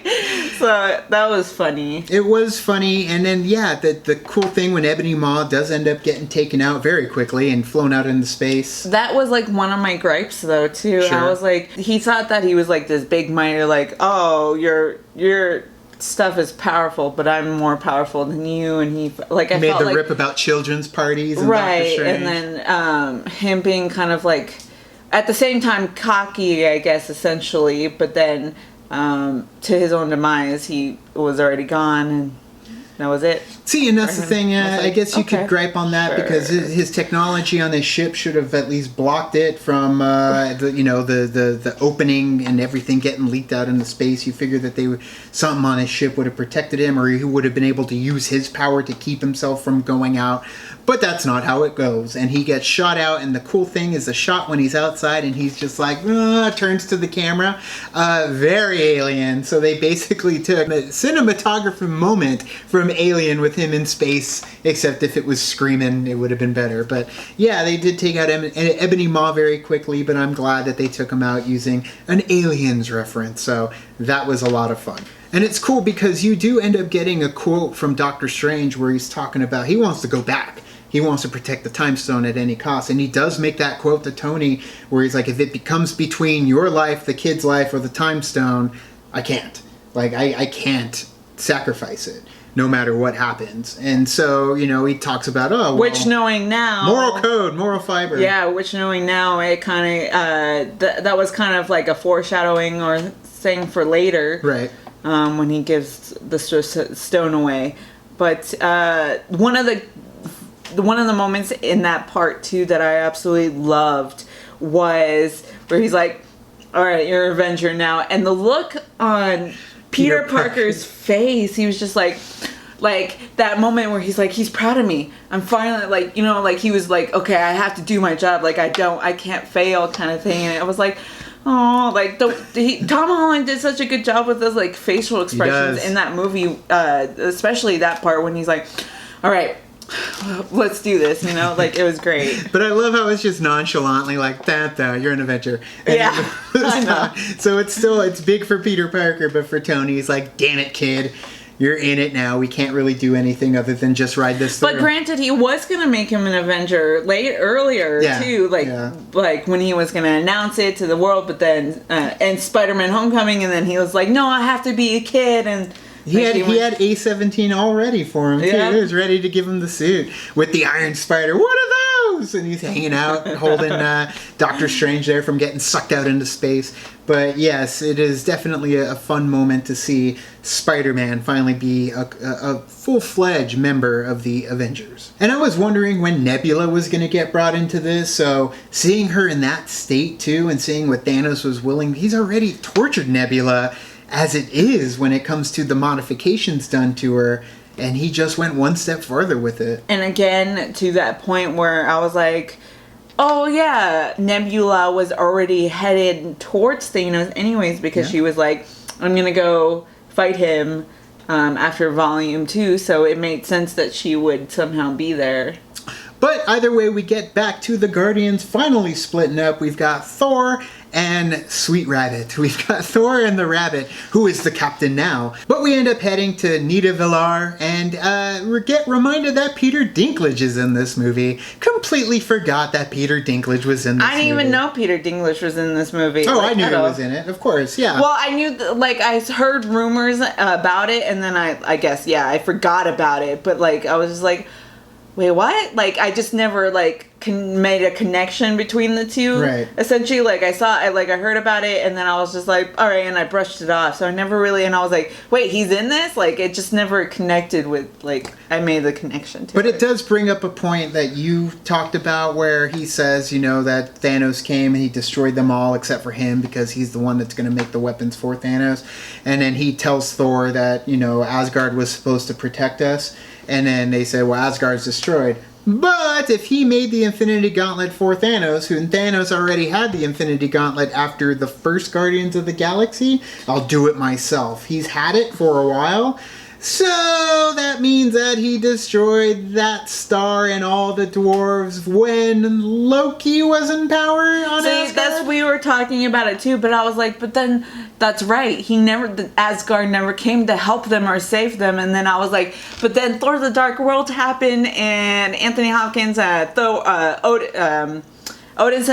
So, that was funny. It was funny, and then, yeah, the cool thing when Ebony Maw does end up getting taken out very quickly and flown out into space. That was, like, one of my gripes, though, too. Sure. I was like, he thought that he was, like, this big mighty, like, oh, your stuff is powerful, but I'm more powerful than you, and he, like, I made felt the like, rip about children's parties and Doctor right, Strange. and then him being kind of, like, at the same time cocky, I guess, essentially, but then to his own demise, he was already gone, and that was it. See, and that's the thing. I guess you okay, could gripe on that because his technology on his ship should have at least blocked it from the opening and everything getting leaked out into space. You figure that something on his ship would have protected him, or he would have been able to use his power to keep himself from going out. But that's not how it goes, and he gets shot out. And the cool thing is the shot when he's outside, and he's just like turns to the camera, very Alien. So they basically took a cinematography moment from Alien with him in space, except if it was screaming, it would have been better. But yeah, they did take out Ebony Maw very quickly, but I'm glad that they took him out using an Aliens reference. So that was a lot of fun. And it's cool because you do end up getting a quote from Doctor Strange where he's talking about he wants to go back. He wants to protect the Time Stone at any cost. And he does make that quote to Tony where he's like, if it becomes between your life, the kid's life, or the Time Stone, I can't. Like, I can't sacrifice it, no matter what happens. And so, he talks about, which knowing now... moral code, moral fiber. Yeah, which knowing now, it kind of... that was kind of like a foreshadowing or thing for later. Right. When he gives the stone away. But one of the moments in that part too that I absolutely loved was where he's like, all right, you're an Avenger now, and the look on Peter Parker's face, he was just like that moment where he's like, he's proud of me, I'm finally, like he was like, okay, I have to do my job, like I can't fail kind of thing. And I was like, oh, like Tom Holland did such a good job with those like facial expressions in that movie, especially that part when he's like, all right, let's do this, like, it was great. But I love how it's just nonchalantly like, you're an Avenger. And yeah, I know. So it's big for Peter Parker, but for Tony, he's like, damn it, kid. You're in it now. We can't really do anything other than just ride this through. But granted, he was going to make him an Avenger earlier, too. Like when he was going to announce it to the world, but then, and Spider-Man Homecoming, and then he was like, no, I have to be a kid, and... He had A-17 all ready for him, too. He was ready to give him the suit with the Iron Spider. What are those? And he's hanging out, holding Doctor Strange there from getting sucked out into space. But yes, it is definitely a fun moment to see Spider-Man finally be a full-fledged member of the Avengers. And I was wondering when Nebula was going to get brought into this, so seeing her in that state, too, and seeing what Thanos was willing... He's already tortured Nebula as it is when it comes to the modifications done to her, and he just went one step further with it. And again, to that point where I was like, oh yeah, Nebula was already headed towards Thanos anyways, because she was like, I'm gonna go fight him after Volume 2, so it made sense that she would somehow be there. But either way, we get back to the Guardians finally splitting up. We've got Thor and Sweet Rabbit. We've got Thor and the Rabbit, who is the captain now. But we end up heading to Nita Villar and get reminded that Peter Dinklage is in this movie. Completely forgot that Peter Dinklage was in this movie. I didn't even know Peter Dinklage was in this movie. Oh, I knew he was in it, of course, yeah. Well, I knew, I heard rumors about it, and then I guess, I forgot about it. But, I was just like... Wait, what? I just never, made a connection between the two. Right. Essentially, I heard about it, and then I was just like, all right, and I brushed it off. So I never really, and I was like, wait, he's in this? It just never connected with, I made the connection to it. But it does bring up a point that you talked about where he says, that Thanos came and he destroyed them all except for him because he's the one that's going to make the weapons for Thanos. And then he tells Thor that, Asgard was supposed to protect us. And then they say, well, Asgard's destroyed. But if he made the Infinity Gauntlet for Thanos, who Thanos already had the Infinity Gauntlet after the first Guardians of the Galaxy, I'll do it myself. He's had it for a while. So that means that he destroyed that star and all the dwarves when Loki was in power on Asgard. We were talking about it too, but I was like, but then that's right. Asgard never came to help them or save them. And then I was like, but then Thor: The Dark World happened, and Anthony Hopkins, Odinson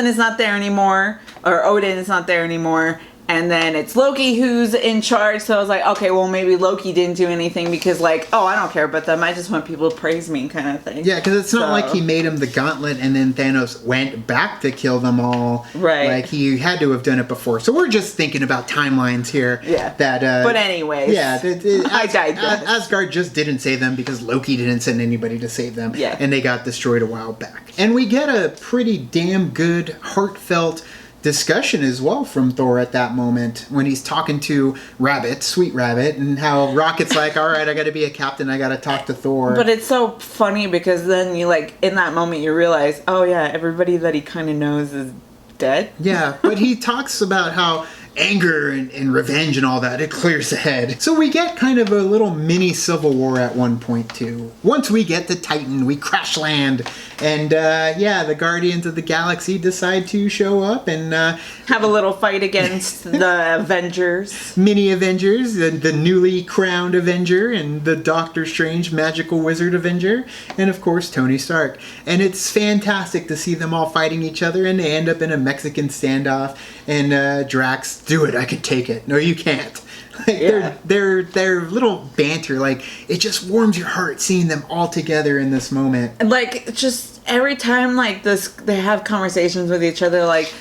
is not there anymore, or Odin is not there anymore. And then it's Loki who's in charge. So I was like, okay, well, maybe Loki didn't do anything because, like, oh, I don't care about them. I just want people to praise me kind of thing. Yeah, because it's not like he made him the gauntlet and then Thanos went back to kill them all. Right. Like, he had to have done it before. So we're just thinking about timelines here. Yeah. But anyways. Yeah. I digress. Asgard just didn't save them because Loki didn't send anybody to save them. Yeah. And they got destroyed a while back. And we get a pretty damn good, heartfelt discussion as well from Thor at that moment when he's talking to Rabbit, Sweet Rabbit, and how Rocket's like, all right, I gotta be a captain, I gotta talk to Thor. But it's so funny because then you, like, in that moment you realize, oh yeah, everybody that he kind of knows is dead. Yeah, but he talks about how anger and revenge and all that, it clears the head. So we get kind of a little mini civil war at one point too. Once we get to Titan, we crash land, and the Guardians of the Galaxy decide to show up and have a little fight against the Avengers. Mini Avengers, the newly crowned Avenger, and the Doctor Strange magical wizard Avenger, and of course Tony Stark. And it's fantastic to see them all fighting each other, and they end up in a Mexican standoff, and Drax, do it, I can take it. No, you can't. Like, Yeah. their little banter, like, it just warms your heart seeing them all together in this moment. And, like, just every time, like, they have conversations with each other, like,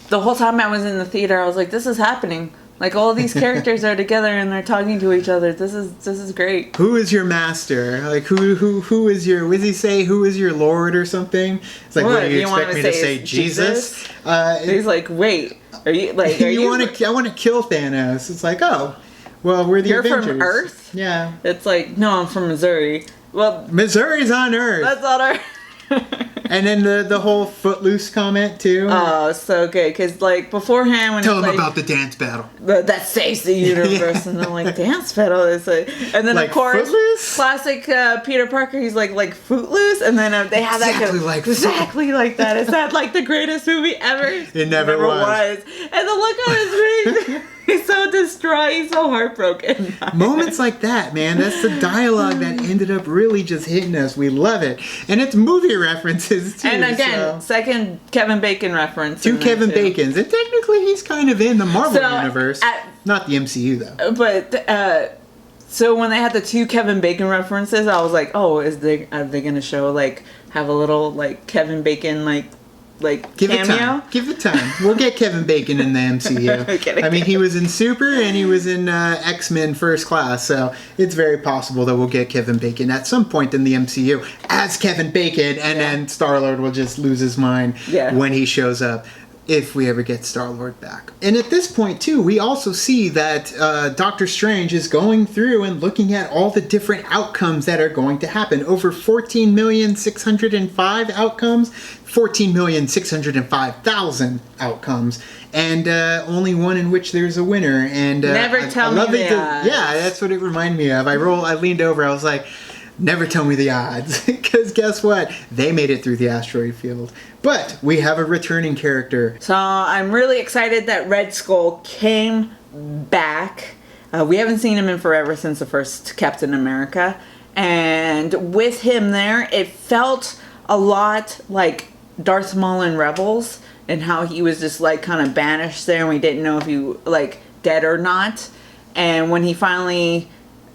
the whole time I was in the theater, I was like, this is happening. Like, all these characters are together and they're talking to each other. This is great. Who is your master? Like, who is your, what does he say? Who is your lord or something? It's like, what do you expect me to say? Jesus? He's like, wait, are you, like, are you? I want to kill Thanos. It's like, oh, well, we're the You're Avengers. from Earth? Yeah. It's like, no, I'm from Missouri. Well, Missouri's on Earth. that's on Earth. And then the whole Footloose comment too. Oh, so good. Because, like, beforehand when Tell it's him like, about the dance battle. that saves the universe. Yeah. And I'm like, dance battle is like, and then Like of course, Footloose? classic Peter Parker, he's like Footloose, and then they have Exactly that like exactly like that. Is that like the greatest movie ever? It never was. And the look on his face, he's so distraught, he's so heartbroken. Moments like that, man. That's the dialogue that ended up really just hitting us. We love it, and it's movie references too. And again, so. second Kevin Bacon reference. Two in there, Kevin too. Bacons, and technically he's kind of in the Marvel So, universe, not the MCU though. But so when they had the two Kevin Bacon references, I was like, oh, are they gonna show, like, have a little, like, Kevin Bacon like Give cameo? it time. Give it time. We'll get Kevin Bacon in the MCU. Kidding. I mean, he was in Super and he was in X-Men First Class, so it's very possible that we'll get Kevin Bacon at some point in the MCU as Kevin Bacon, and then Star-Lord will just lose his mind when he shows up. If we ever get Star-Lord back. And at this point, too, we also see that Doctor Strange is going through and looking at all the different outcomes that are going to happen. Over 14,605 outcomes, 14,605,000 outcomes, and only one in which there's a winner. And Never tell me the odds. Yeah, that's what it reminded me of. I leaned over, I was like, never tell me the odds, because guess what? They made it through the asteroid field. But we have a returning character. So I'm really excited that Red Skull came back. We haven't seen him in forever since the first Captain America. And with him there, it felt a lot like Darth Maul in Rebels, and how he was just, like, kind of banished there and we didn't know if he, like, dead or not. And when he finally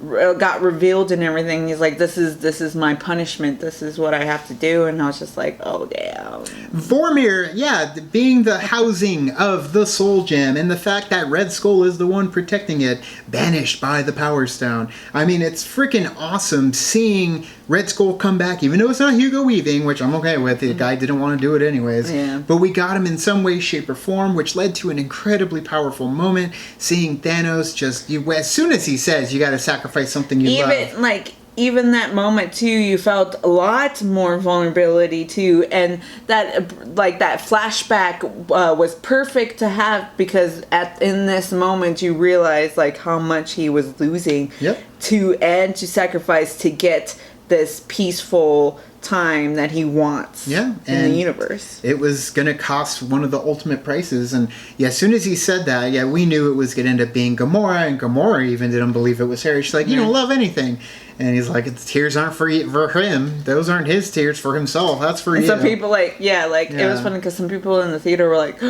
got revealed and everything, he's like, this is my punishment, this is what I have to do. And I was just like, oh damn. Vormir, being the housing of the Soul Gem, and the fact that Red Skull is the one protecting it, banished by the Power Stone. I mean, it's freaking awesome seeing Red Skull come back, even though it's not Hugo Weaving, which I'm okay with. The guy didn't want to do it anyways. Yeah. But we got him in some way, shape, or form, which led to an incredibly powerful moment. Seeing Thanos just, as soon as he says, you got to sacrifice something you love. Even, like, even that moment too, you felt a lot more vulnerability too, and that like that flashback was perfect to have, because in this moment you realize like how much he was losing to sacrifice to get this peaceful time that he wants in the universe. It was going to cost one of the ultimate prices, and as soon as he said that, we knew it was going to end up being Gamora, and Gamora even didn't believe it was her. She's like, you don't love anything. And he's like, tears aren't for him. Those aren't his tears for himself. That's for you. Some people it was funny because some people in the theater were like,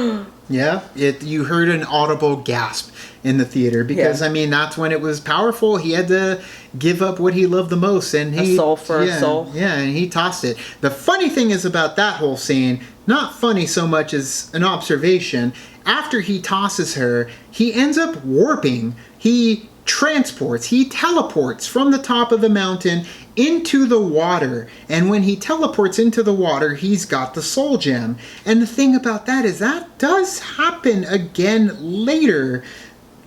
you heard an audible gasp in the theater because that's when it was powerful. He had to give up what he loved the most, and a soul for a soul. Yeah, and he tossed it. The funny thing is about that whole scene, not funny so much as an observation. After he tosses her, he ends up warping. He teleports from the top of the mountain into the water, and when he teleports into the water, he's got the soul gem. And the thing about that is that does happen again later,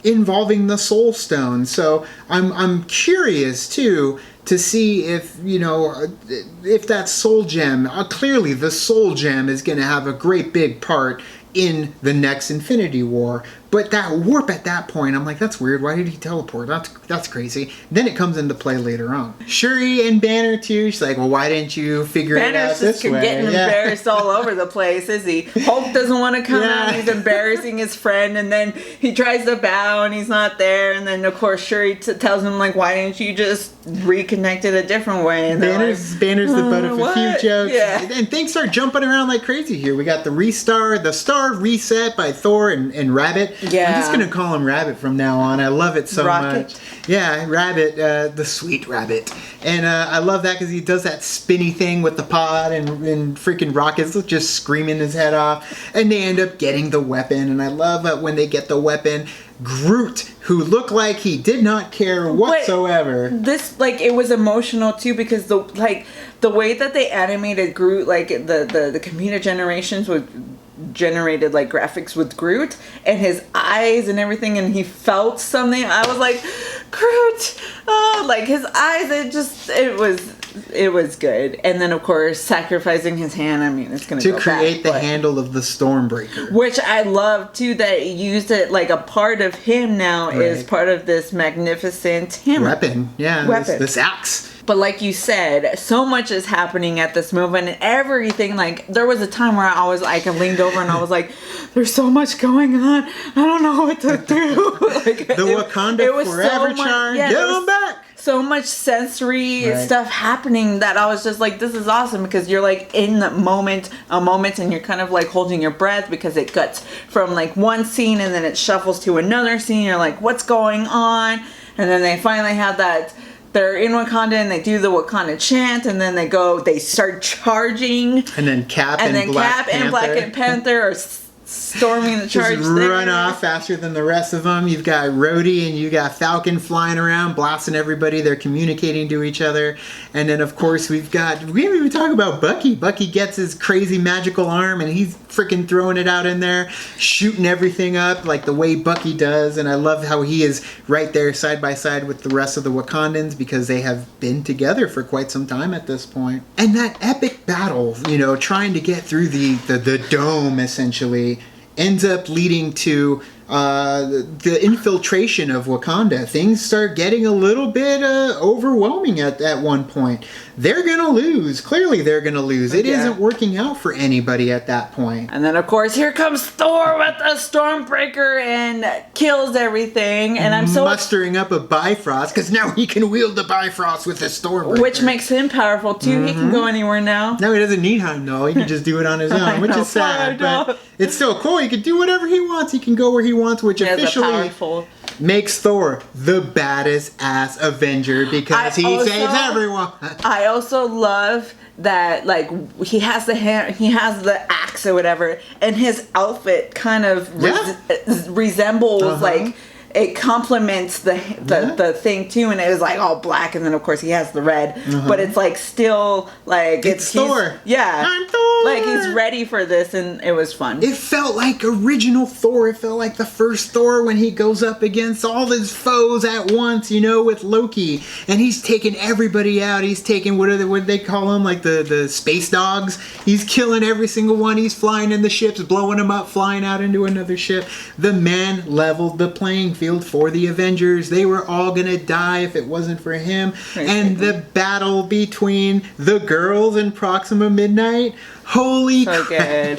involving the soul stone. So I'm curious too to see if if that soul gem, clearly the soul gem is going to have a great big part in the next Infinity War. But that warp at that point, I'm like, that's weird. Why did he teleport? That's crazy. Then it comes into play later on. Shuri and Banner too. She's like, well, why didn't you figure it out this way? Banner's just getting embarrassed all over the place, is he? Hulk doesn't want to come out. He's embarrassing his friend, and then he tries to bow, and he's not there. And then of course Shuri tells him like, why didn't you just reconnect it a different way? And Banner's the butt of a few jokes. Yeah. And things start jumping around like crazy here. We got the star reset by Thor and Rabbit. Yeah. I'm just going to call him Rabbit from now on. I love it so Rocket. much. Yeah, Rabbit, the sweet Rabbit. And I love that because he does that spinny thing with the pod, and freaking Rocket's just screaming his head off. And they end up getting the weapon. And I love when they get the weapon, Groot, who looked like he did not care whatsoever. But this, it was emotional too, because the way that they animated Groot, the computer generated graphics with Groot and his eyes and everything, and he felt something. I was like, Groot, his eyes. It was good. And then of course sacrificing his hand. I mean, it's gonna to create the handle of the Stormbreaker, which I love too. That he used it like a part of him now is part of this magnificent hammer weapon. Yeah, weapon. This axe. But like you said, so much is happening at this moment, and everything, there was a time where I leaned over and I was like, there's so much going on. I don't know what to do. The Wakanda forever charge. Get them back. So much sensory stuff happening that I was just like, this is awesome, because you're in the moment, and you're kind of holding your breath, because it cuts from one scene and then it shuffles to another scene. You're like, what's going on? And then they finally have that. They're in Wakanda and they do the Wakanda chant, and then they start charging. And then Cap and Black Panther are storming the charge. Just run off faster than the rest of them. You've got Rhodey and you got Falcon flying around, blasting everybody. They're communicating to each other. And then, of course, we didn't even talk about Bucky. Bucky gets his crazy magical arm, and he's freaking throwing it out in there, shooting everything up like the way Bucky does. And I love how he is right there side by side with the rest of the Wakandans, because they have been together for quite some time at this point. And that epic battle, trying to get through the dome, essentially, ends up leading to the infiltration of Wakanda. Things start getting a little bit overwhelming at one point. They're gonna lose. Clearly they're gonna lose. It isn't working out for anybody at that point. And then of course here comes Thor with a Stormbreaker and kills everything. And I'm so mustering up a Bifrost, because now he can wield the Bifrost with a Stormbreaker, which makes him powerful too. He can go anywhere now. No, he doesn't need Heimdall. He can just do it on his own, which is sad, but it's still cool. He can do whatever he wants. He can go where he wants, which officially makes Thor the baddest ass Avenger, because he saves everyone. I also love that he has the axe or whatever, and his outfit kind of resembles it complements the thing too, and it was all black, and then of course he has the red, but it's still it's Thor. Yeah, I'm Thor. Like, he's ready for this, and it was fun. It felt like original Thor. It felt like the first Thor when he goes up against all his foes at once, with Loki. And he's taking everybody out. He's taking, what do they call them? Like the space dogs. He's killing every single one. He's flying in the ships, blowing them up, flying out into another ship. The man leveled the playing field for the Avengers. They were all going to die if it wasn't for him. And the battle between the girls in Proxima Midnight. Holy so crap. Good.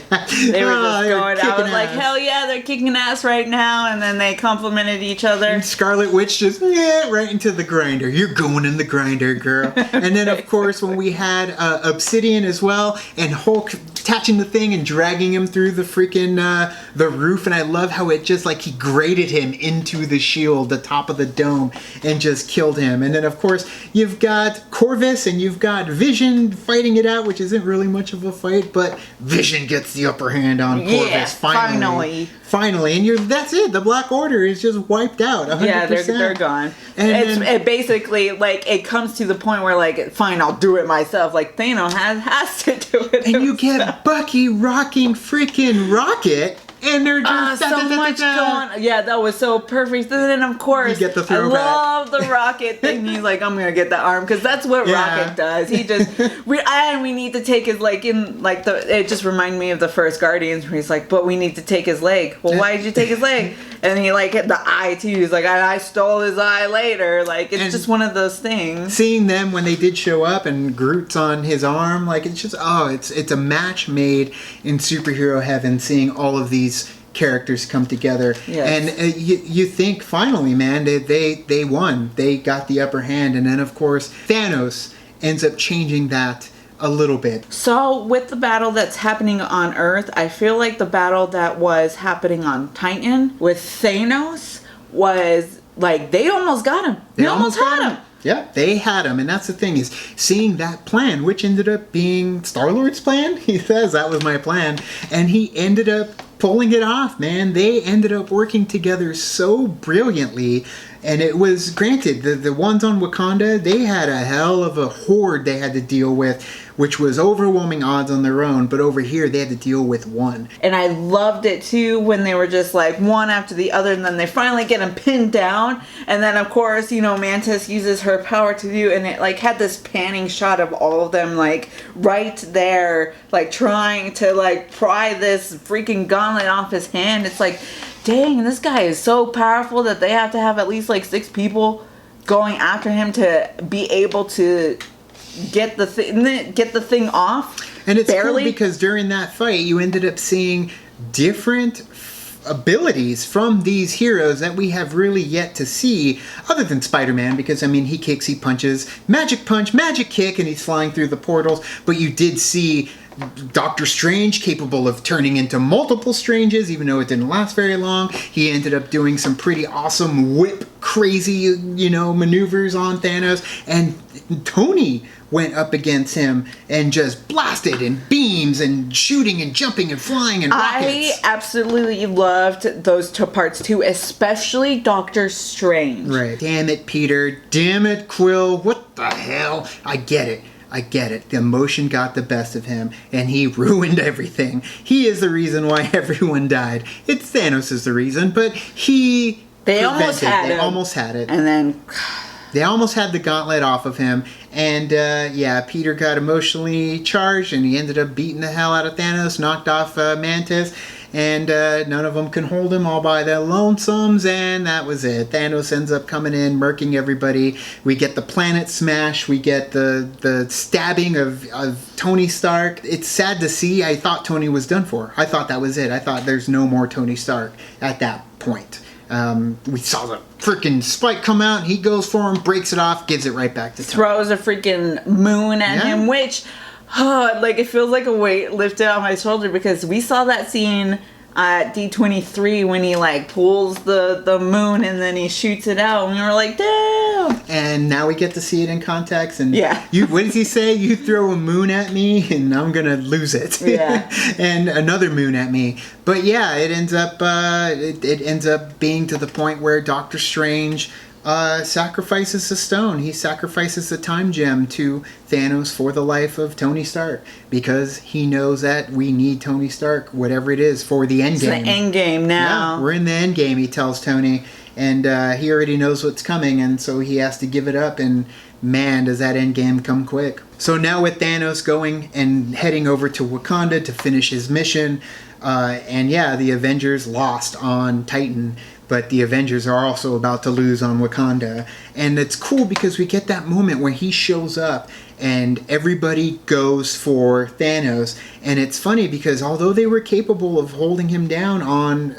They were just going, I was like, ass. hell yeah, they're kicking ass right now. And then they complimented each other. And Scarlet Witch just, right into the grinder. You're going in the grinder, girl. And then, of course, when we had Obsidian as well, and Hulk attaching the thing and dragging him through the freaking, the roof. And I love how it just, like, he grated him into the shield, the top of the dome, and just killed him. And then, of course, you've got Corvus and you've got Vision fighting it out, which isn't really much of a fight. But Vision gets the upper hand on Corvus. Yeah, Finally, and that's it. The Black Order is just wiped out. 100%. Yeah, they're gone. And it basically, like, it comes to the point where, like, fine, I'll do it myself. Like, Thanos has to do it. And you get Bucky rocking freaking Rocket. And they're just so much going on. Yeah, that was so perfect. And then, of course, you get the throwback. I love the Rocket thing. He's like, I'm gonna get the arm, because that's what Rocket does. He just we need to take his, like, in, like, it just reminded me of the first Guardians where he's like, but we need to take his leg. Well, why did you take his leg? And he, like, the eye too. He's like, I stole his eye later. Like, it's just one of those things. Seeing them when they did show up and Groot's on his arm, like, it's just it's a match made in superhero heaven. Seeing all of these characters come together, and you think finally, man, they won. They got the upper hand, and then of course Thanos ends up changing that a little bit. So with the battle that's happening on Earth, I feel like the battle that was happening on Titan with Thanos was like they almost got him. They almost had him. Yeah, they had him, and that's the thing is seeing that plan, which ended up being Star-Lord's plan. He says that was my plan, and he ended up pulling it off, man. They ended up working together so brilliantly, and it was granted the ones on Wakanda, they had a hell of a horde they had to deal with, which was overwhelming odds on their own, but over here they had to deal with one. And I loved it too when they were just like one after the other, and then they finally get him pinned down, and then of course, Mantis uses her power to do, and it like had this panning shot of all of them like right there, like trying to like pry this freaking gauntlet off his hand. It's like, dang, this guy is so powerful that they have to have at least like 6 people going after him to be able to get the thing off. And it's barely. Cool because during that fight you ended up seeing different abilities from these heroes that we have really yet to see, other than Spider-Man, because he kicks, he punches, magic punch, magic kick, and he's flying through the portals. But you did see Doctor Strange capable of turning into multiple Stranges, even though it didn't last very long. He ended up doing some pretty awesome whip crazy, maneuvers on Thanos, and Tony went up against him and just blasted and beams and shooting and jumping and flying and rockets. I absolutely loved those 2 parts too, especially Doctor Strange. Right. Damn it, Peter. Damn it, Quill. What the hell? I get it. The emotion got the best of him, and he ruined everything. He is the reason why everyone died. It's Thanos is the reason, but They almost had it. And then they almost had the gauntlet off of him. And Peter got emotionally charged, and he ended up beating the hell out of Thanos, knocked off Mantis, and none of them can hold him all by their lonesomes, and that was it. Thanos ends up coming in, murking everybody. We get the planet smash. We get the stabbing of Tony Stark. It's sad to see. I thought Tony was done for. I thought that was it. I thought there's no more Tony Stark at that point. We saw the freaking spike come out, and he goes for him, breaks it off, gives it right back to Tony. Throws a freaking moon at him, which, it feels like a weight lifted off my shoulder, because we saw that scene at D23 when he pulls the moon and then he shoots it out, and we were like, damn. And now we get to see it in context, and yeah. What does he say? You throw a moon at me and I'm gonna lose it. Yeah. And another moon at me. But yeah, it ends up being to the point where Doctor Strange sacrifices the stone. He sacrifices the time gem to Thanos for the life of Tony Stark because he knows that we need Tony Stark, whatever it is, for the end game. It's the end game now. Yeah, we're in the end game, he tells Tony, and he already knows what's coming, and so he has to give it up, and man, does that end game come quick. So now with Thanos going and heading over to Wakanda to finish his mission, and yeah, the Avengers lost on Titan, but the Avengers are also about to lose on Wakanda. And it's cool because we get that moment where he shows up and everybody goes for Thanos. And it's funny because although they were capable of holding him down on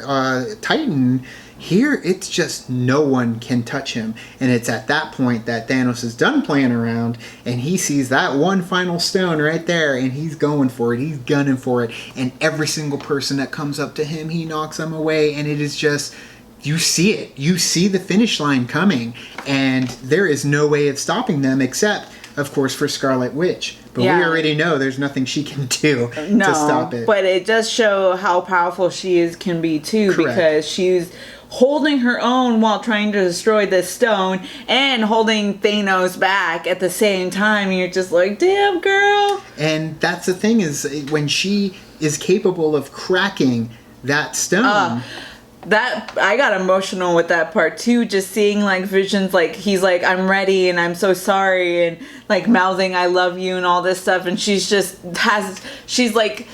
Titan, here it's just no one can touch him. And it's at that point that Thanos is done playing around and he sees that one final stone right there and he's going for it. He's gunning for it. And every single person that comes up to him, he knocks them away. And it is just... you see it. You see the finish line coming, and there is no way of stopping them except, of course, for Scarlet Witch. But we already know there's nothing she can do to stop it. But it does show how powerful she can be too, Correct. because she's holding her own while trying to destroy this stone and holding Thanos back at the same time. You're just like, damn, girl. And that's the thing is when she is capable of cracking that stone. That I got emotional with that part too, just seeing like Vision's like he's like, I'm ready and I'm so sorry, and like mouthing I love you and all this stuff, and she's like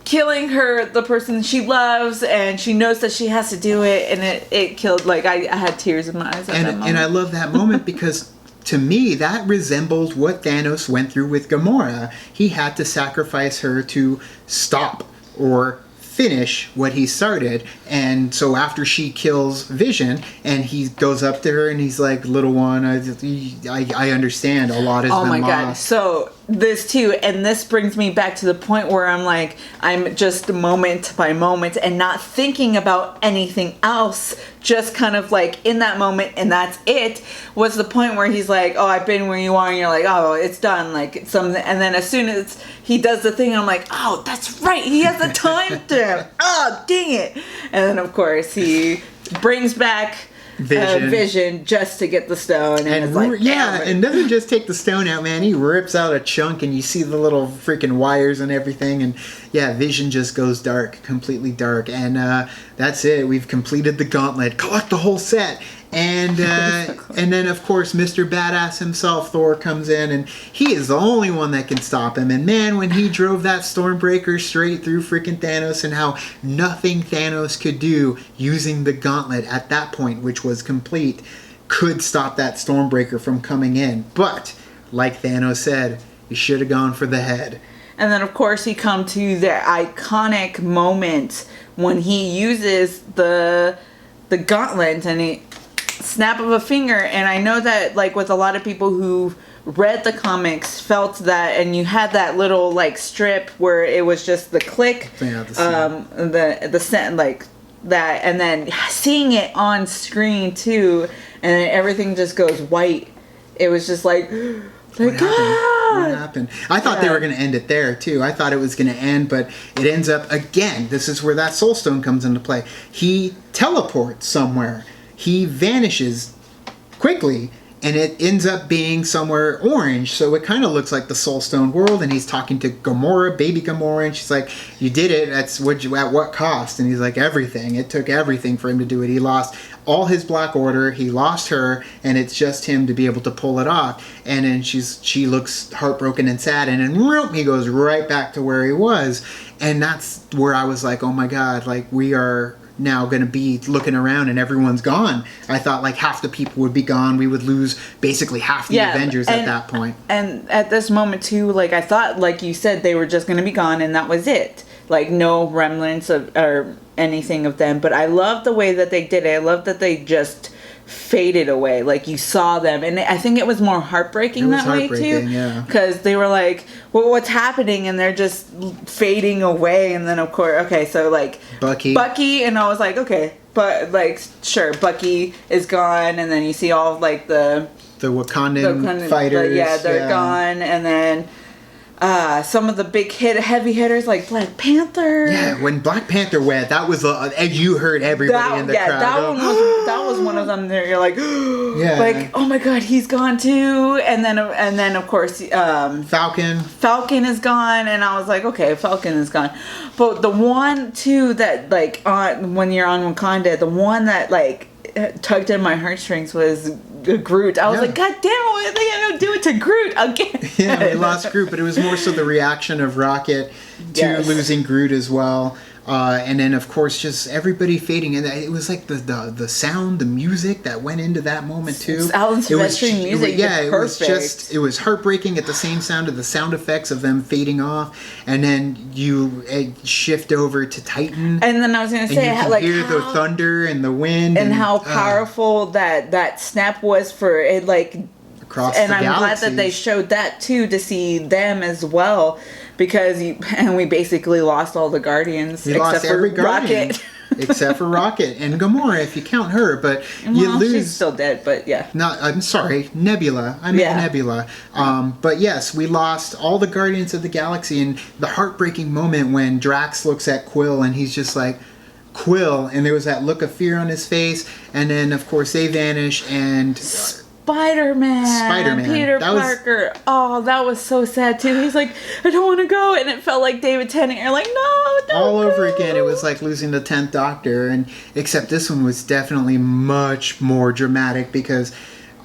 killing the person she loves, and she knows that she has to do it, and it killed, like I had tears in my eyes at that moment. And I love that moment because to me that resembled what Thanos went through with Gamora. He had to sacrifice her to stop or finish what he started. And so after she kills Vision and he goes up to her and he's like, little one, I understand a lot has been lost. Oh my god. So this too, and this brings me back to the point where I'm just moment by moment and not thinking about anything else, just kind of like in that moment, and that's it, was the point where he's like, oh, I've been where you are, and you're like, oh, it's done, like something. And then as soon as he does the thing, I'm like, oh, that's right, he has the time stamp. Oh, dang it. And then of course he brings back Vision just to get the stone, and it's like, and doesn't just take the stone out, man. He rips out a chunk, and you see the little freaking wires and everything, and Vision just goes dark, completely dark, and that's it. We've completed the gauntlet. Collect the whole set. And and then of course Mr. Badass himself, Thor, comes in, and he is the only one that can stop him. And man, when he drove that Stormbreaker straight through freaking Thanos, and how nothing Thanos could do using the gauntlet at that point, which was complete, could stop that Stormbreaker from coming in. But like Thanos said, you should have gone for the head. And then of course he come to the iconic moment when he uses the gauntlet, and he snap of a finger. And I know that like with a lot of people who read the comics felt that, and you had that little like strip where it was just the click, the scent like that, and then seeing it on screen too, and then everything just goes white. It was just like what happened? I thought they were going to end it there too. I thought it was going to end, but it ends up again. This is where that Soul Stone comes into play. He teleports somewhere. He vanishes quickly, and it ends up being somewhere orange, so it kind of looks like the Soul Stone world. And he's talking to Gamora, baby Gamora, and she's like, you did it, at what cost? And he's like, everything. It took everything for him to do it. He lost all his Black Order, he lost her, and it's just him to be able to pull it off. And then she looks heartbroken and sad, and then he goes right back to where he was. And that's where I was like, oh my god, like we are now going to be looking around and everyone's gone. I thought like half the people would be gone. We would lose basically half the Avengers at that point. And at this moment too, like I thought, like you said, they were just going to be gone and that was it. Like no remnants of or anything of them. But I love the way that they did it. I love that they just faded away. Like you saw them, and I think it was more heartbreaking that way too. Because they were like, well, what's happening? And they're just fading away. And then of course, okay, so like Bucky, and I was like, okay, but like sure, Bucky is gone, and then you see all of like the Wakandan fighters. They're gone, and then some of the big heavy hitters like Black Panther. Yeah, when Black Panther went, that was you heard everybody in the crowd. That was one of them. There, you're like, like, oh my god, he's gone too. And then of course, Falcon is gone, and I was like, okay, Falcon is gone. But the one too that like when you're on Wakanda, the one that like tugged in my heartstrings was Groot. I was like, God damn, what are they gonna do it to Groot again? Yeah, we lost Groot, but it was more so the reaction of Rocket to losing Groot as well. And then, of course, just everybody fading. And it was like the sound, the music that went into that moment, too. Alan Silvestri music. It was heartbreaking at the same sound of the sound effects of them fading off. And then you shift over to Titan. And then I was going to say, you can hear the thunder and the wind. And how powerful that snap was for it, like... across and the I'm glad that they showed that, too, to see them as well. Because we basically lost all the Guardians. Lost every Guardian. Rocket. Except for Rocket and Gamora, if you count her. But you lose. She's still dead, but yeah. I'm sorry, Nebula. I meant Nebula. But yes, we lost all the Guardians of the Galaxy. And the heartbreaking moment when Drax looks at Quill and he's just like, Quill. And there was that look of fear on his face. And then, of course, they vanish and... Spider-Man. Peter Parker. That was so sad too. He's like, I don't want to go, and it felt like David Tennant. You're like, no, don't all go. over again. It was like losing the 10th Doctor, and except this one was definitely much more dramatic because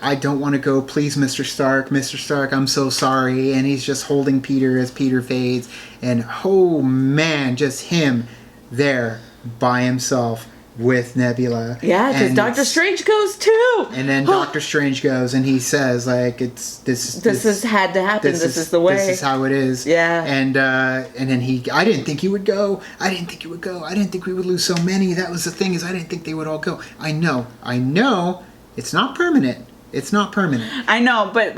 I don't want to go. Please, Mr. Stark. Mr. Stark, I'm so sorry. And he's just holding Peter as Peter fades, and oh man, just him there by himself. With Nebula. Yeah, because Doctor Strange goes too. And then Doctor Strange goes and he says, like, this has had to happen. This is the way. This is how it is. Yeah. And then I didn't think he would go. I didn't think we would lose so many. That was the thing, is I didn't think they would all go. I know. It's not permanent. It's not permanent. I know, but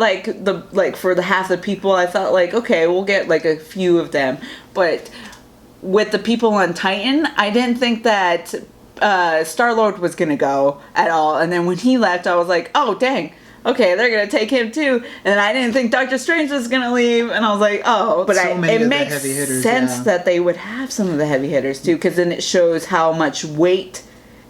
for the half the people, I thought like, okay, we'll get like a few of them. But with the people on Titan, I didn't think that Star-Lord was gonna go at all, and then when he left I was like, oh dang, okay, they're gonna take him too. And I didn't think Doctor Strange was gonna leave, and I was like, oh, but it makes sense that they would have some of the heavy hitters too, because then it shows how much weight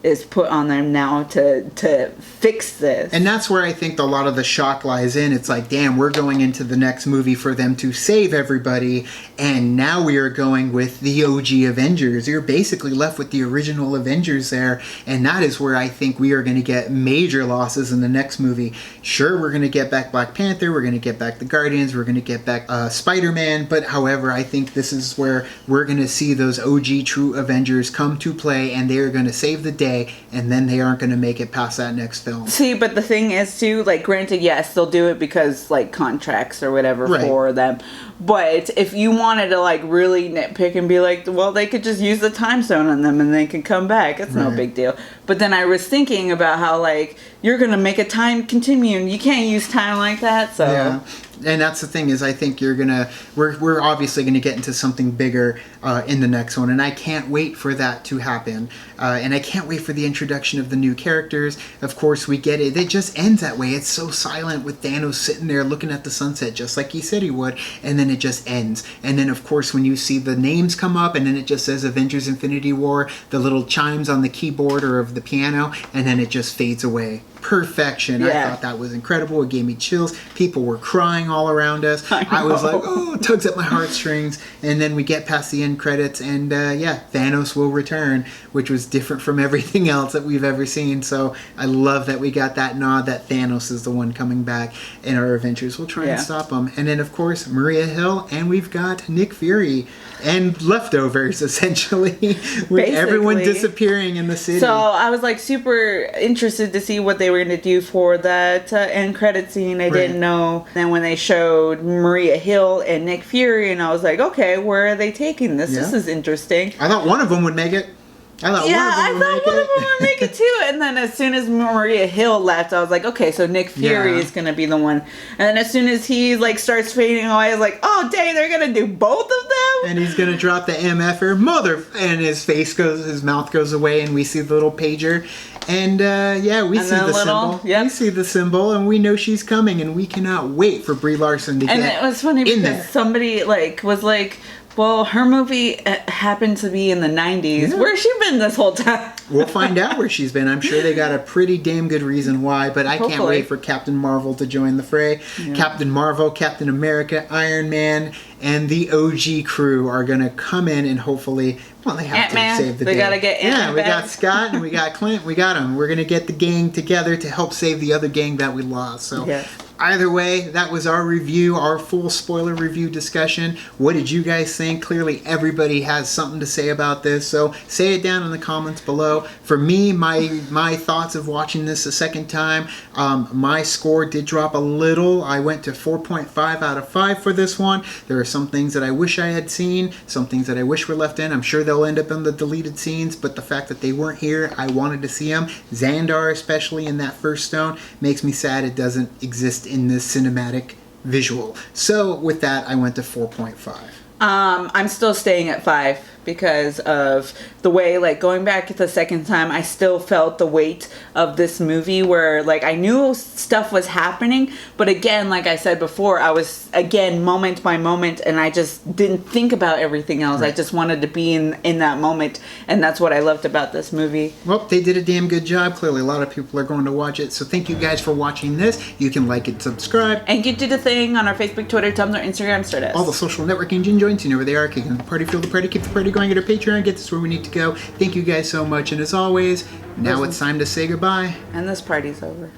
is put on them now to fix this. And that's where I think a lot of the shock lies in. It's like, damn, we're going into the next movie for them to save everybody, and now we are going with the OG Avengers. You're basically left with the original Avengers there, and that is where I think we are going to get major losses in the next movie. Sure, we're going to get back Black Panther, we're going to get back the Guardians, we're going to get back Spider-Man, but however, I think this is where we're going to see those OG true Avengers come to play, and they are going to save the day, and then they aren't going to make it past that next film. See, but the thing is too, like, granted, yes, they'll do it because like contracts or whatever for them, but if you wanted to like really nitpick and be like, well, they could just use the time stone on them and they can come back, it's no big deal. But then I was thinking about how like you're going to make a time continuum, you can't use time like that, so yeah. And that's the thing, is I think we're obviously gonna get into something bigger in the next one, and I can't wait for that to happen. And I can't wait for the introduction of the new characters. Of course, we get it. It just ends that way. It's so silent with Thanos sitting there looking at the sunset, just like he said he would, and then it just ends. And then, of course, when you see the names come up, and then it just says Avengers Infinity War, the little chimes on the keyboard or of the piano, and then it just fades away. Perfection. I thought that was incredible. It gave me chills. People were crying all around us. I was like, oh, it tugs at my heartstrings. And then we get past the end credits, and Thanos will return, which was different from everything else that we've ever seen. So I love that we got that nod that Thanos is the one coming back in our adventures. We'll try and stop him. And then, of course, Maria Hill, and we've got Nick Fury and leftovers, essentially, with everyone disappearing in the city. So I was like super interested to see what they were going to do for that end credit scene. I didn't know. Then when they showed Maria Hill and Nick Fury, and I was like, okay, where are they taking this? This is interesting. I thought one of them would make it. I thought one of them would make it too. And then as soon as Maria Hill left, I was like, okay, so Nick Fury is going to be the one. And then as soon as he like starts fading away, I was like, oh dang, they're going to do both of them? And he's going to drop the MFer mother, and his mouth goes away, and we see the little pager. And yeah, we And see then the little- symbol. yep. We see the symbol, and we know she's coming, and we cannot wait for Brie Larson to And get it was funny in because there. somebody was like, well, her movie happened to be in the 90s. Yeah. Where's she been this whole time? We'll find out where she's been. I'm sure they got a pretty damn good reason why, but I can't Hopefully. wait for Captain Marvel to join the fray. Yeah. Captain Marvel, Captain America, Iron Man, and the OG crew are going to come in and hopefully, well, they have Ant-Man. to save the They day. gotta get Yeah, Ant-Man we got back. Scott and we got Clint. We got them. We're going to get the gang together to help save the other gang that we lost. So Yes. either way, that was our review, our full spoiler review discussion. What did you guys think? Clearly, everybody has something to say about this, so say it down in the comments below. For me, my thoughts of watching this a second time, my score did drop a little. I went to 4.5 out of 5 for this one. There are some things that I wish I had seen, some things that I wish were left in. I'm sure they'll end up in the deleted scenes, but the fact that they weren't here, I wanted to see them. Xandar, especially in that first stone, makes me sad it doesn't exist in this cinematic visual. So with that, I went to 4.5. I'm still staying at 5 because of the way, like, going back the second time, I still felt the weight of this movie where, like, I knew stuff was happening, but again, like I said before, I was, again, moment by moment, and I just didn't think about everything else. Right. I just wanted to be in that moment, and that's what I loved about this movie. Well, they did a damn good job. Clearly, a lot of people are going to watch it. So thank you guys for watching this. You can like it, subscribe. And you did a thing on our Facebook, Twitter, Tumblr, Instagram, Stardust. All the social networking gin joints, you know where they are. Kicking the party, feel the party, keep the party going, get our Patreon, get this where we need to go. Thank you guys so much. And as always, now it's time to say goodbye. And this party's over.